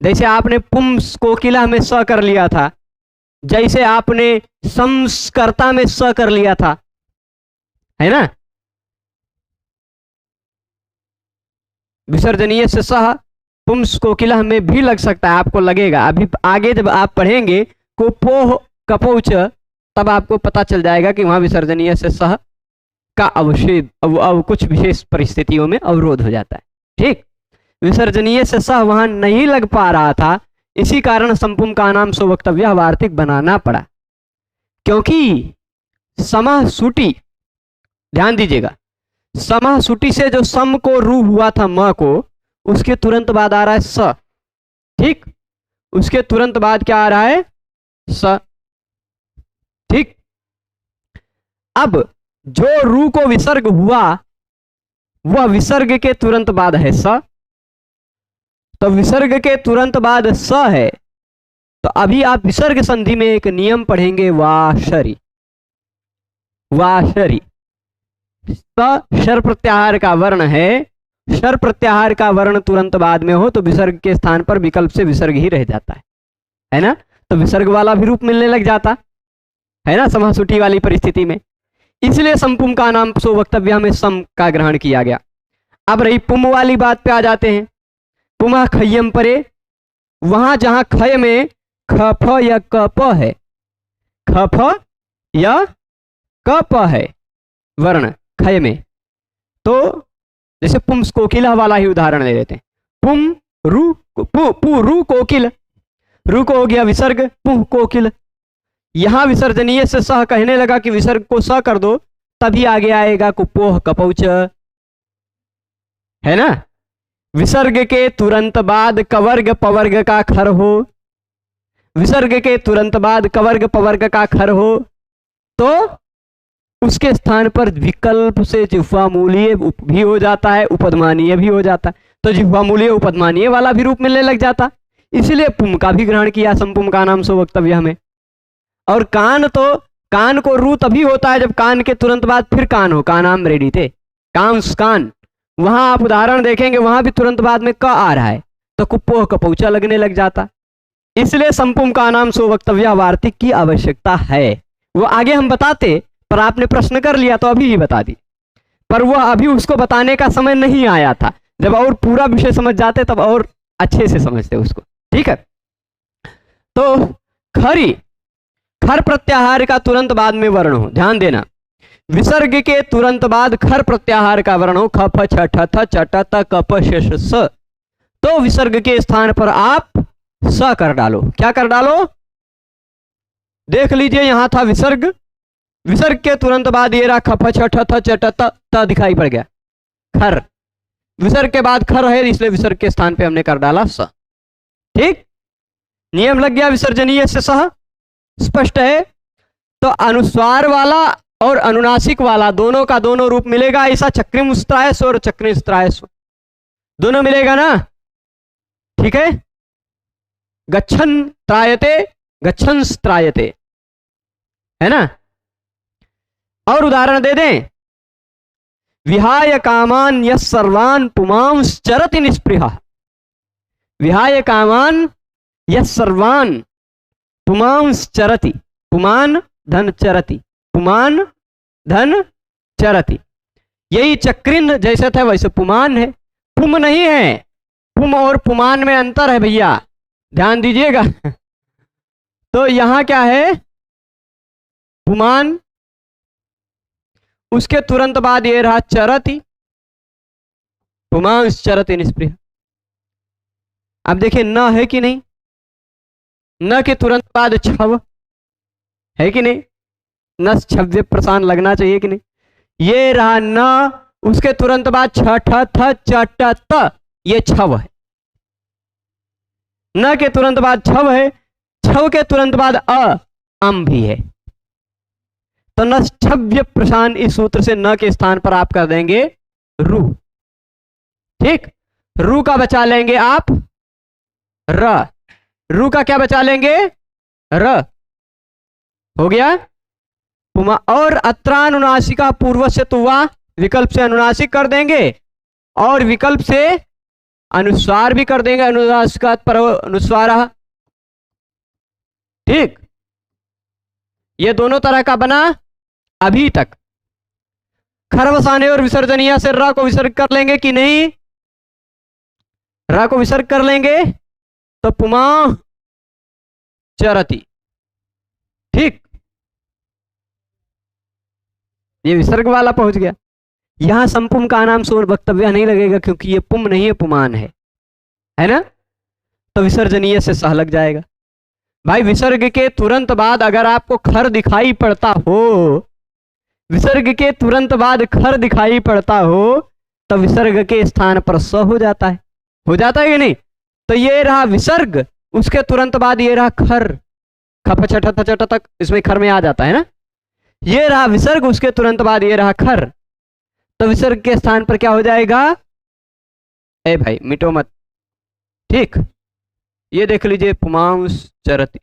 जैसे आपने पुम कोकिला में स कर लिया था, जैसे आपने संस्कर्ता में स कर लिया था, है ना। विसर्जनीय से सह पुंस कोकिला में भी लग सकता है, आपको लगेगा। अभी आगे जब आप पढ़ेंगे कुपोह कपोच, तब आपको पता चल जाएगा कि वहां विसर्जनीय से सह का अवशेद अब कुछ विशेष परिस्थितियों में अवरोध हो जाता है। ठीक, विसर्जनीय से सह वहां नहीं लग पा रहा था, इसी कारण संपुम का नाम सो वक्तव्य वार्तिक बनाना पड़ा। क्योंकि समह सुटी, ध्यान दीजिएगा, समह सुटी से जो सम को रू हुआ था म को, उसके तुरंत बाद आ रहा है स। ठीक, उसके तुरंत बाद क्या आ रहा है? स। ठीक, अब जो रू को विसर्ग हुआ वह विसर्ग के तुरंत बाद है स, तो विसर्ग के तुरंत बाद स है, तो अभी आप विसर्ग संधि में एक नियम पढ़ेंगे, वाशरी। वाशरी शर प्रत्याहार का वर्ण है, शर प्रत्याहार का वर्ण तुरंत बाद में हो तो विसर्ग के स्थान पर विकल्प से विसर्ग ही रह जाता है ना, तो विसर्ग वाला भी रूप मिलने लग जाता है ना समासुटी वाली परिस्थिति में। इसलिए समपुम का नाम सो वक्तव्य में सम का ग्रहण किया गया। अब रही पुम वाली बात पे आ जाते हैं। पुमा खय्यम परे, वहां जहां खय में खफ या कप है, खफ या कप है वर्ण खय में, तो जैसे पुम कोकिला वाला ही उदाहरण ले लेते हैं। पुम रू पु रू कोकिल, रू को हो गया विसर्ग, पुह कोकिल। यहां विसर्जनीय से सह कहने लगा कि विसर्ग को स कर दो, तभी आगे आएगा कुपोह कपौच, है ना। विसर्ग के तुरंत बाद कवर्ग पवर्ग का खर हो, विसर्ग के तुरंत बाद कवर्ग पवर्ग का खर हो, तो उसके स्थान पर विकल्प से जिह्वामूलीय भी हो जाता है, उपदमानीय भी हो जाता है, तो जिह्वामूलीय उपदमानीय वाला भी रूप मिलने लग जाता। इसलिए पुम का भी ग्रहण किया संपुम का नाम सो वक्तव्य में। और कान, तो कान को रू तभी होता है जब कान के तुरंत बाद फिर कान हो, कानाम रेडी थे, कांस कान। वहां आप उदाहरण देखेंगे वहां भी तुरंत बाद में क आ रहा है, तो कुपोह कपौचा लगने लग जाता। इसलिए संपुम का नाम सो वक्तव्य वार्तिक की आवश्यकता है। वो आगे हम बताते, पर आपने प्रश्न कर लिया तो अभी ही बता दी, पर वह अभी उसको बताने का समय नहीं आया था। जब और पूरा विषय समझ जाते तब और अच्छे से समझते उसको। ठीक है, तो खरी, खर प्रत्याहार का तुरंत बाद में वर्ण हो, ध्यान देना, विसर्ग के तुरंत बाद खर प्रत्याहार का वर्ण हो, ख फ छ ठ थ च ट त क प शेष स, तो विसर्ग के स्थान पर आप स कर डालो। क्या कर डालो? देख लीजिए, यहां था विसर्ग, विसर्ग के तुरंत बाद ये रहा ख फ छ ठ थ च ट त दिखाई पड़ गया खर, विसर्ग के बाद खर है, इसलिए विसर्ग के स्थान पे हमने कर डाला स। ठीक, नियम लग गया विसर्जनीय से सह, स्पष्ट है। तो अनुस्वार वाला और अनुनासिक वाला दोनों का दोनों रूप मिलेगा, ऐसा चक्रिम स्त्रायस्व और चक्रिम स्त्रायस्व दोनों मिलेगा ना। ठीक है, गच्छन त्रायते, गच्छन स्त्रायते, है ना। और उदाहरण दे दें, विहाय कामान यस सर्वान पुमांस चरति निस्पृहा, विहाय कामान यस सर्वान पुमांस चरति, पुमान धन चरति, पुमान धन चरति, यही चक्रिन जैसे था वैसे पुमान है, पुम नहीं है। पुम और पुमान में अंतर है भैया, ध्यान दीजिएगा। तो यहां क्या है? पुमान, उसके तुरंत बाद ये रहा चरति, पुमांस चरति निस्पृह। अब देखिए न है कि नहीं, न के तुरंत बाद छव है कि नहीं, न छव्य प्रसान लगना चाहिए कि नहीं। ये रहा न, उसके तुरंत बाद छ ठ थ च ट त, ये छव है। न के तुरंत बाद छव है, छव के तुरंत बाद अम भी है, तो न छव्य प्रशान इस सूत्र से न के स्थान पर आप कर देंगे रू। ठीक, रू का बचा लेंगे आप र, रू का क्या बचा लेंगे? र हो गया पुमा। और अत्रानुनासिका पूर्व से तुवा, विकल्प से अनुनासिक कर देंगे और विकल्प से अनुस्वार भी कर देंगे, अनुनासिका पर अनुस्वार। ठीक, ये दोनों तरह का बना अभी तक। खरवसाने और विसर्जनीय से र को विसर्ग कर लेंगे कि नहीं, र को विसर्ग कर लेंगे तो पुमा चरती। ठीक, ये विसर्ग वाला पहुंच गया। यहां संपुम का नाम सोर वक्तव्य नहीं लगेगा क्योंकि ये पुम नहीं है, पुमान है ना, तो विसर्जनीय से सह लग जाएगा। भाई विसर्ग के तुरंत बाद अगर आपको खर दिखाई पड़ता हो, विसर्ग के तुरंत बाद खर दिखाई पड़ता हो तो विसर्ग के स्थान पर स हो जाता है, हो जाता है कि नहीं। तो ये रहा विसर्ग, उसके तुरंत बाद ये रहा खर, खप छठ चट तक इसमें खर में आ जाता है ना। ये रहा विसर्ग, उसके तुरंत बाद ये रहा खर, तो विसर्ग के स्थान पर क्या हो जाएगा, ए भाई मिटो मत। ठीक, ये देख लीजिए पुमांस चरती।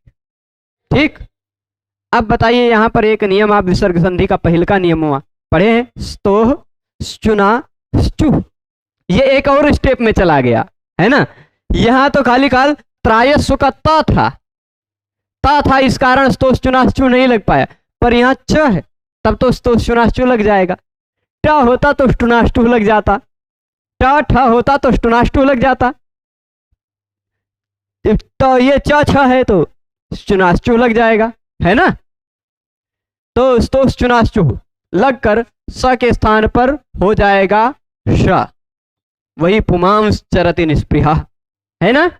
ठीक, अब बताइए यहां पर एक नियम आप विसर्ग संधि का पहल का नियम हुआ पढ़े हैं, स्तोह चुना चुह, ये एक और स्टेप में चला गया है ना। यहां तो खाली काल त्रायस्व का था, इस कारण स्तोष चुनाश्चु नहीं लग पाया, पर यहां च है तब तो स्तोष चुनाश्चु लग जाएगा। ट होता तो स्टुनाष्टु लग जाता, ट ठ होता तो स्टुनाष्टु लग जाता, तो ये च छ है तो चुनाश्चु लग जाएगा, है ना। तो स्तोष चुनाश्चु लगकर स के स्थान पर हो जाएगा श, वही पुमांस चरति निष्पृहा, है ना।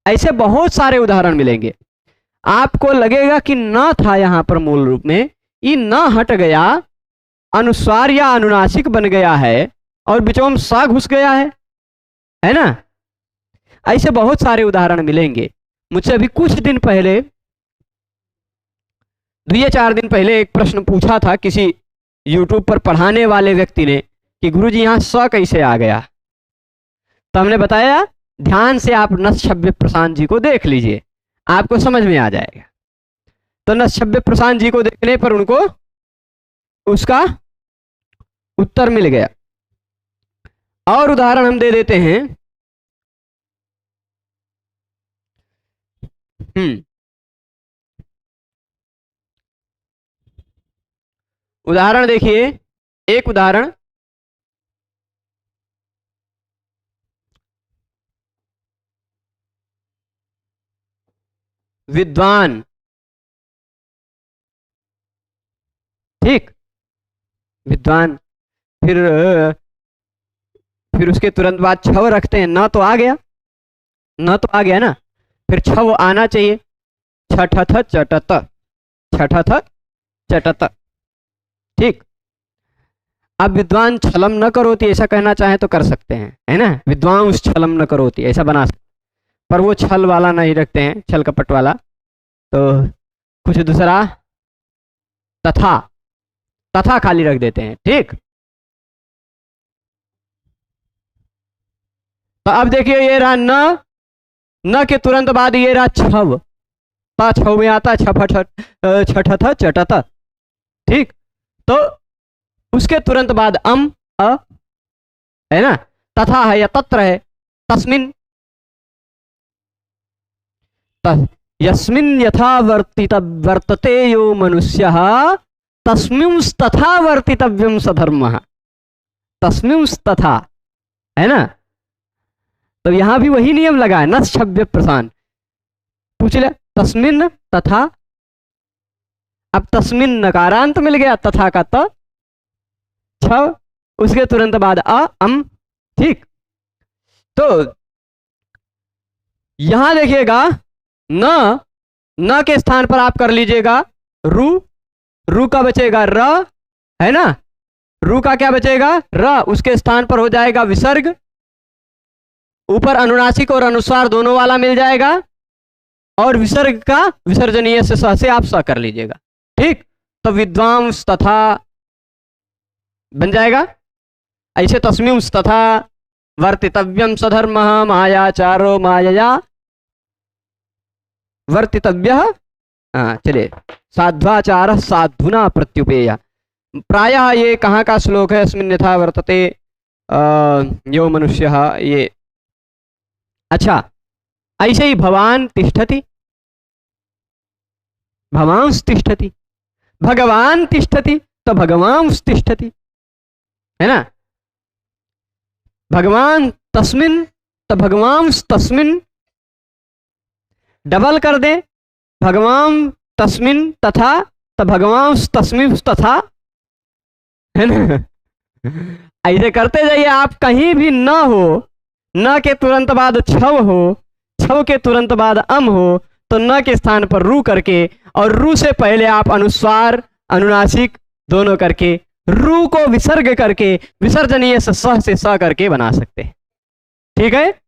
ऐसे बहुत सारे उदाहरण मिलेंगे। आपको लगेगा कि न था यहां पर मूल रूप में, ये न हट गया, अनुस्वार या अनुनासिक बन गया है और बीचों में सा घुस गया है ना। ऐसे बहुत सारे उदाहरण मिलेंगे। मुझसे अभी कुछ दिन पहले, 2-4 दिन पहले एक प्रश्न पूछा था किसी YouTube पर पढ़ाने वाले व्यक्ति ने कि गुरुजी यहां स कैसे आ गया। तो हमने बताया ध्यान से आप नच्छब्य प्रशांत जी को देख लीजिए, आपको समझ में आ जाएगा। तो नच्छब्य प्रशांत जी को देखने पर उनको उसका उत्तर मिल गया। और उदाहरण हम दे देते हैं। उदाहरण देखिए, एक उदाहरण विद्वान। ठीक, विद्वान, फिर उसके तुरंत बाद छव रखते हैं, न तो आ गया, न तो आ गया ना, फिर छव आना चाहिए, छठथ चटत, छठथ चटत। ठीक, अब विद्वान छलम न करोती ऐसा कहना चाहे तो कर सकते हैं, है ना, विद्वान उस छलम न करोती ऐसा बना सकते, पर वो छल वाला नहीं रखते हैं, छल कपट वाला, तो कुछ दूसरा तथा, तथा खाली रख देते हैं। ठीक, तो अब देखिए ये रहा न के तुरंत बाद ये रहा छव, ता छव में आता छठथ चटत। ठीक, तो उसके तुरंत बाद अ है ना, तथा है या तत्र है, तस्मिन, यस्मिन् यथा वर्तते यो मनुष्यः तस्मिंस्तथा वर्तितव्यं सधर्मः, तस्मिंस्तथा, है ना। तो यहां भी वही नियम लगा है, नच्छब्य प्रशांत पूछ लिया तस्मिन तथा, अब तस्मिन नकारांत मिल गया, तथा का त छव, उसके तुरंत बाद अम। ठीक, तो यहां देखिएगा न के स्थान पर आप कर लीजिएगा रू का बचेगा र, है ना, रू का क्या बचेगा र, उसके स्थान पर हो जाएगा विसर्ग, ऊपर अनुनासिक और अनुस्वार दोनों वाला मिल जाएगा, और विसर्ग का विसर्जनीय से स से आप स कर लीजिएगा। ठीक, तो विद्वांस तथा बन जाएगा ऐसे, तस्मिंस तथा वर्तितव्यम सधर्मः मायाचारो मायया वर्तितव्यः। चलिए, साध्वाचारः साधुना प्रत्युपेय। प्रायः ये कहाँ का श्लोक है? अस्मिन् यथा वर्तते यो मनुष्यः, ये। अच्छा, ऐसे ही भवान तिष्ठति, भवांस तिष्ठति, भगवान तिष्ठति तो भगवांस तिष्ठति, है ना? भगवान तस्मिन तो भगवांस तस्मिन, डबल कर दे, भगवान तस्मिन तथा तो भगवांस तस्मिन तथा, है ना? ऐसे करते जाइए आप। कहीं भी न हो, न के तुरंत बाद छव हो, छव के तुरंत बाद अम हो, तो न के स्थान पर रू करके, और रू से पहले आप अनुस्वार अनुनासिक दोनों करके, रू को विसर्ग करके, विसर्जनीय से स करके बना सकते हैं। ठीक है,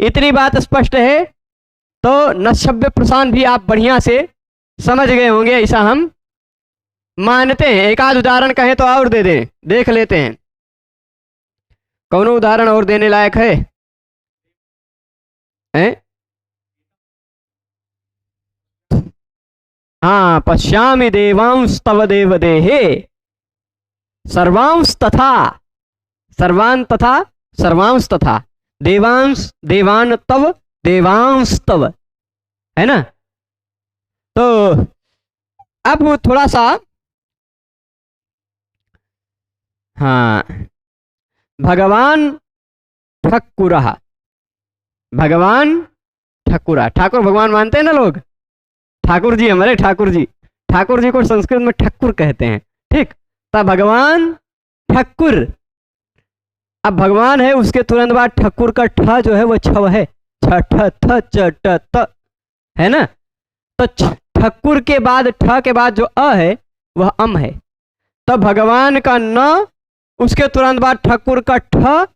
इतनी बात स्पष्ट है। तो नश्यव्य प्रसान भी आप बढ़िया से समझ गए होंगे, ऐसा हम मानते हैं। एक आध उदाहरण कहें तो और दे दें, देख लेते हैं। कौन उदाहरण और देने लायक है? हाँ, पश्यामि देवांश तव देव देहे, सर्वांश तथा, सर्वान तथा सर्वांश तथा, देवांश देवान तव देवांश तव, है ना? तो अब थोड़ा सा, हाँ, भगवान ठक्कुरः, भगवान ठक्कुरा, ठाकुर भगवान मानते हैं ना लोग? ठाकुर जी, हमारे ठाकुर जी, ठाकुर जी को संस्कृत में ठक्कुर कहते हैं। ठीक, तब भगवान ठक्कुर। अब भगवान है, उसके तुरंत बाद ठक्कुर का ठ जो है वो छव है, छ ठ थ च ट त, है ना? तो ठक्कुर के बाद, ठ के बाद जो अ है वह अम है। तो भगवान का न, उसके तुरंत बाद ठक्कुर का ठ,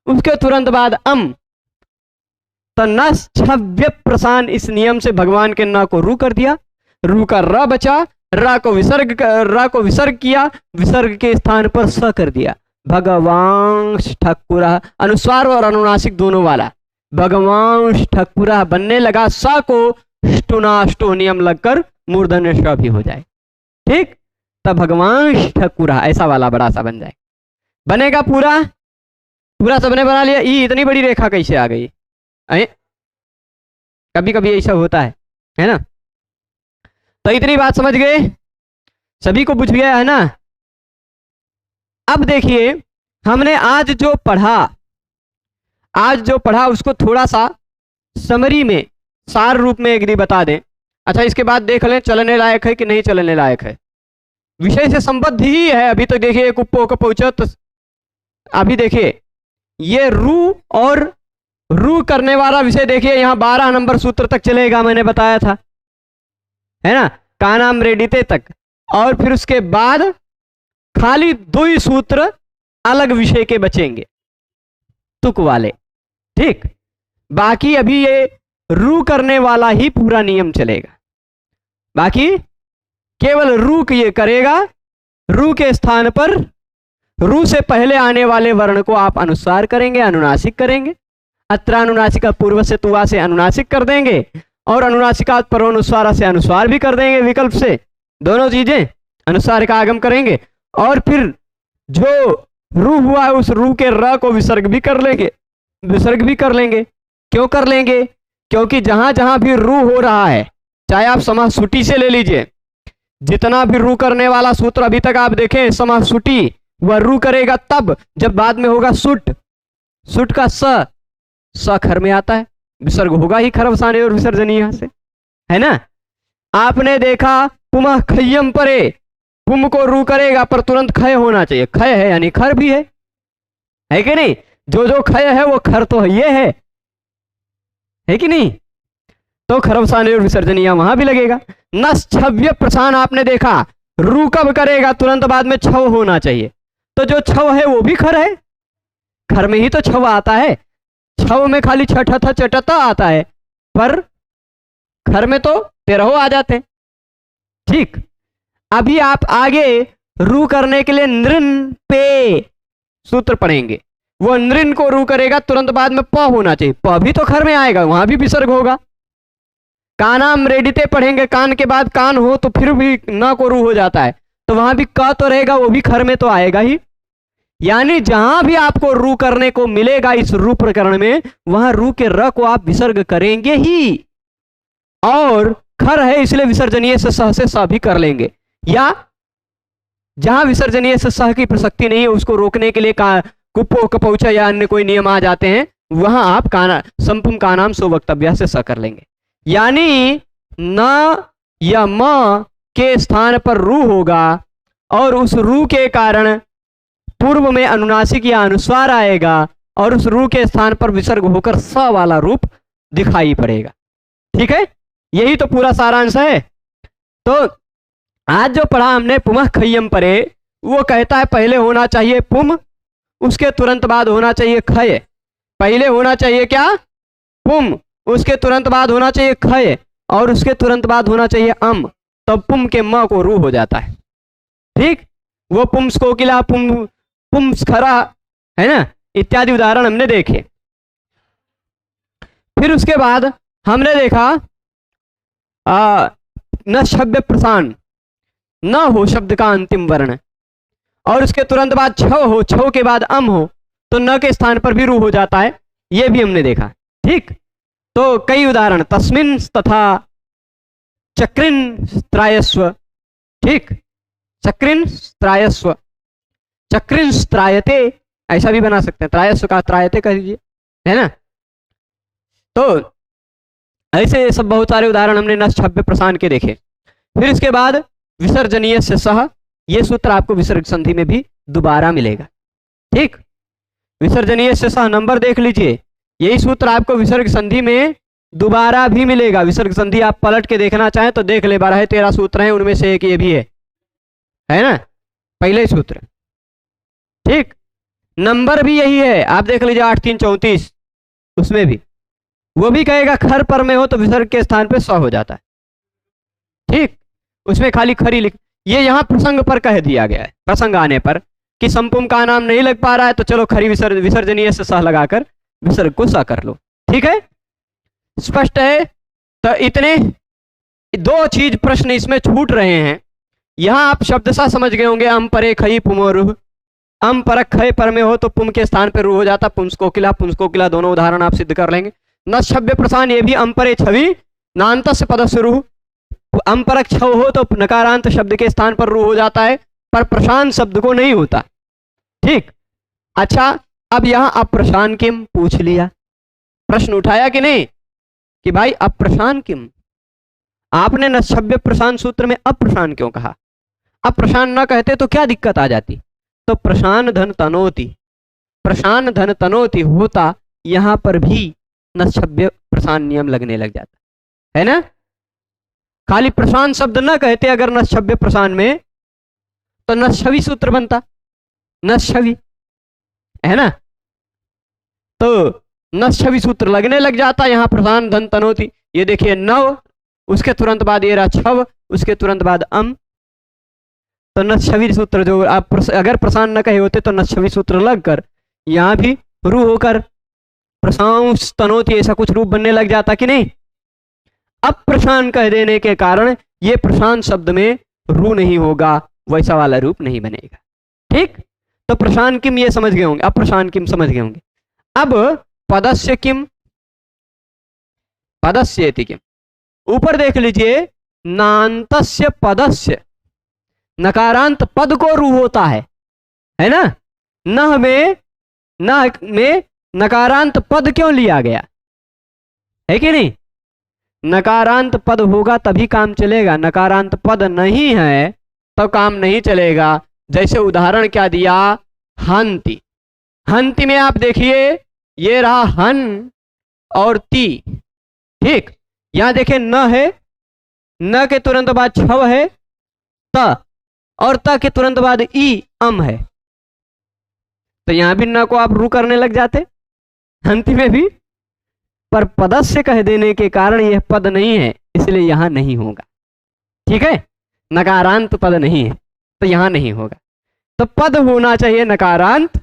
उसके तुरंत बाद अम। तो नश्यव्य प्रसान, इस नियम से भगवान के न को रू कर दिया, रू का र बचा, र को विसर्ग किया, विसर्ग के स्थान पर स कर दिया, भगवांश ठक्कुरा, अनुस्वार और अनुनासिक दोनों वाला, भगवांश ठक्कुरा बनने लगा। स को ष्टुनाष्टो नियम लगकर मूर्धन्य श भी हो जाए। ठीक, तब भगवांश ठक्कुरा ऐसा वाला बड़ा सा बन जाए, बनेगा पूरा। पूरा सबने बना लिया। ई इतनी बड़ी रेखा कैसे आ गई? कभी कभी ऐसा होता है ना? तो इतनी बात समझ गए, सभी को बुझ गया है ना? अब देखिए, हमने आज जो पढ़ा उसको थोड़ा सा समरी में, सार रूप में एक दी बता दें। अच्छा, इसके बाद देख लें चलने लायक है कि नहीं चलने लायक है। विषय से संबद्ध ही है। अभी तो देखिए एक उपो को पहुंचा, तो अभी देखिए ये रू और रू करने वाला विषय देखिए, यहां 12 नंबर सूत्र तक चलेगा, मैंने बताया था, है ना? का नाम रेडिते तक। और फिर उसके बाद खाली 2 ही सूत्र अलग विषय के बचेंगे, तुक वाले। ठीक, बाकी अभी ये रू करने वाला ही पूरा नियम चलेगा। बाकी केवल रू ये करेगा, रू के स्थान पर रू से पहले आने वाले वर्ण को आप अनुस्वार करेंगे, अनुनासिक करेंगे। अत्र अनुनासिका पूर्व से तुआ से अनुनासिक कर देंगे, और अनुनासिका परोनुस्वारा से अनुस्वार भी कर देंगे, विकल्प से दोनों चीजें अनुस्वार का आगम करेंगे। और फिर जो रू हुआ है उस रू के र को विसर्ग भी कर लेंगे, विसर्ग भी कर लेंगे। क्यों कर लेंगे? क्योंकि जहां जहां भी रू हो रहा है, चाहे आप समास सुटी से ले लीजिए, जितना भी रू करने वाला सूत्र अभी तक आप देखें, समास सुटी, वह रू करेगा तब जब बाद में होगा सुट, सुट का स खर में आता है, विसर्ग होगा ही खरवसाने और विसर्जनीय से, है ना? आपने देखा पुमः खय्यम परे, पुम को रू करेगा पर तुरंत खय होना चाहिए, खय है यानी खर भी है कि नहीं? जो जो खय है वो खर तो ये है कि नहीं? तो खरवसाने और विसर्जनीय वहां भी लगेगा। नश्यव्य प्रसान आपने देखा, रू कब करेगा? तुरंत बाद में छव होना चाहिए, तो जो छव है वो भी खर है, खर में ही तो छव आता है। छव में खाली छठा चटता आता है, पर खर में तो 13 आ जाते हैं। ठीक, अभी आप आगे रू करने के लिए नृन पे सूत्र पढ़ेंगे, वो नृन को रू करेगा, तुरंत बाद में प होना चाहिए, प भी तो खर में आएगा, वहां भी विसर्ग होगा। कानाम रेडिते पढ़ेंगे, कान के बाद कान हो तो फिर भी न को रू हो जाता है, तो वहां भी क तो रहेगा, वो भी खर में तो आएगा ही। यानी जहां भी आपको रू करने को मिलेगा इस रू प्रकरण में, वहां रू के र को आप विसर्ग करेंगे ही, और खर है इसलिए विसर्जनीय से स भी कर लेंगे। या जहां विसर्जनीय से सह की प्रसक्ति नहीं है, उसको रोकने के लिए कुप्पो कपौचा या अन्य कोई नियम आ जाते हैं, वहां आप काना संपुम का नाम सो वक्तव्य से स कर लेंगे। यानी न या म के स्थान पर रू होगा, और उस रू के कारण पूर्व में अनुनासिक या अनुस्वार आएगा, और उस रू के स्थान पर विसर्ग होकर स वाला रूप दिखाई पड़ेगा। ठीक है, यही तो पूरा सारांश है। तो आज जो पढ़ा हमने पुमः खय्यम परे, वो कहता है पहले होना चाहिए पुम, उसके तुरंत बाद होना चाहिए खय। पहले होना चाहिए क्या? पुम, उसके तुरंत बाद होना चाहिए खय, और उसके तुरंत बाद होना चाहिए अम, तब पुम के म को रू हो जाता है। ठीक, वो पुम्स कोकिला, पुम्स खरा, है ना, इत्यादि उदाहरण हमने देखे। फिर उसके बाद हमने देखा न शब्द प्रसान, न हो शब्द का अंतिम वर्ण, और उसके तुरंत बाद छव हो, छव के बाद अम हो, तो न के स्थान पर भी रू हो जाता है, ये भी हमने देखा। ठीक, तो कई उदाहरण, तस्मिन तथा चक्रिन त्रायस्व। ठीक, चक्रिन त्रायस्व, चक्रिन त्रायते, ऐसा भी बना सकते हैं, त्रायस्व का त्रायते कह दीजिए, है ना। तो ऐसे सब बहुत सारे उदाहरण हमने न छव्य प्रसान के देखे। फिर इसके बाद विसर्जनीय से सह, ये सूत्र आपको विसर्ग संधि में भी दोबारा मिलेगा। ठीक, विसर्जनीय से सह नंबर देख लीजिए, यही सूत्र आपको विसर्ग संधि में दोबारा भी मिलेगा। विसर्ग संधि आप पलट के देखना चाहें तो देख ले, 12-13 सूत्र हैं, उनमें से एक ये भी है ना, पहले सूत्र। ठीक, नंबर भी यही है, आप देख लीजिए 8-3-34, उसमें भी वो भी कहेगा खर पर में हो तो विसर्ग के स्थान पे स हो जाता है। ठीक, उसमें खाली खरी लिख, ये यहां प्रसंग पर कह दिया गया है, प्रसंग आने पर कि संपुम का नाम नहीं लग पा रहा है तो चलो खरी विसर्जनीय से सह लगाकर विसर्ग को स कर लो। ठीक है, स्पष्ट है। तो इतने दो चीज प्रश्न इसमें छूट रहे हैं। यहां आप शब्द सा समझ गए होंगे, अम परे खई पुमोरुह, अम परक खय पर में हो तो पुम के स्थान पर रू हो जाता, पुंस कोकिला दोनों उदाहरण आप सिद्ध कर लेंगे। न शब्द प्रसान, ये भी अम परे छवि नान्त से पद से रू, अम परक छव हो तो नकारांत शब्द के स्थान पर रू हो जाता है, पर प्रशान शब्द को नहीं होता। ठीक, अच्छा, अब यहां अप्रशान किम पूछ लिया, प्रश्न उठाया कि नहीं कि भाई अप्रशान किम, आपने न शब्द प्रशान सूत्र में अप्रशान क्यों कहा? अप्रशान न कहते तो क्या दिक्कत आ जाती? तो प्रशान धन तनोति, प्रशान धन तनोति होता, यहां पर भी न शब्द प्रशान नियम लगने लग जाता है ना। खाली प्रशान शब्द न कहते अगर न शब्द प्रशान में, तो न छवि सूत्र बनता, न छवि, है ना। तो न छवि सूत्र लगने लग जाता, यहां प्रशान धन तनोति, ये देखिए नव, उसके तुरंत बाद ये रहा छव, उसके तुरंत बाद अम, तो न छवि सूत्र जो आप अगर प्रशान न कहे होते तो न छवि सूत्र लगकर यहां भी रू होकर प्रशान तनोति ऐसा कुछ रूप बनने लग जाता कि नहीं। अब प्रशान कह देने के कारण ये प्रशान शब्द में रू नहीं होगा, वैसा वाला रूप नहीं बनेगा। ठीक, तो प्रशान किम ये समझ गए होंगे, अब प्रशान किम समझ गए होंगे। अब पदस्य किम, पदस्येति किम, ऊपर देख लीजिए, नान्तस्य पदस्य, नकारांत पद को रू होता है ना। न में नकारांत पद क्यों लिया गया है कि नहीं? नकारांत पद होगा तभी काम चलेगा, नकारांत पद नहीं है तो काम नहीं चलेगा। जैसे उदाहरण क्या दिया, हंति, हंति में आप देखिए ये रहा हन और ती। ठीक, यहां देखें न है, न के तुरंत बाद छव है, त, और त के तुरंत बाद ई अम है, तो यहां भी न को आप रू करने लग जाते, हंति में भी, पर पदस्य कह देने के कारण यह पद नहीं है इसलिए यहां नहीं होगा। ठीक है, नकारांत पद नहीं है तो यहां नहीं होगा। तो पद होना चाहिए नकारांत,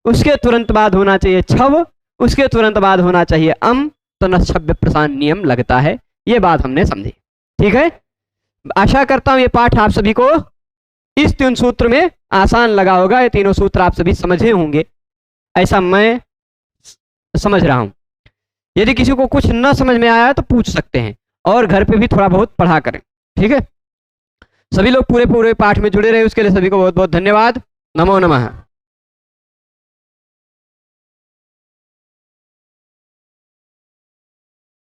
उसके तुरंत बाद होना चाहिए छव, उसके तुरंत बाद होना चाहिए अम, तो न शब्द प्रशान नियम लगता है। ये बात हमने समझी। ठीक है, आशा करता हूं ये पाठ आप सभी को इस 3 सूत्र में आसान लगा होगा। ये तीनों सूत्र आप सभी समझे होंगे, ऐसा मैं समझ रहा हूं। यदि किसी को कुछ न समझ में आया तो पूछ सकते हैं, और घर पे भी थोड़ा बहुत पढ़ा करें। ठीक है, सभी लोग पूरे पाठ में जुड़े रहे उसके लिए सभी को बहुत बहुत धन्यवाद। नमो नमः।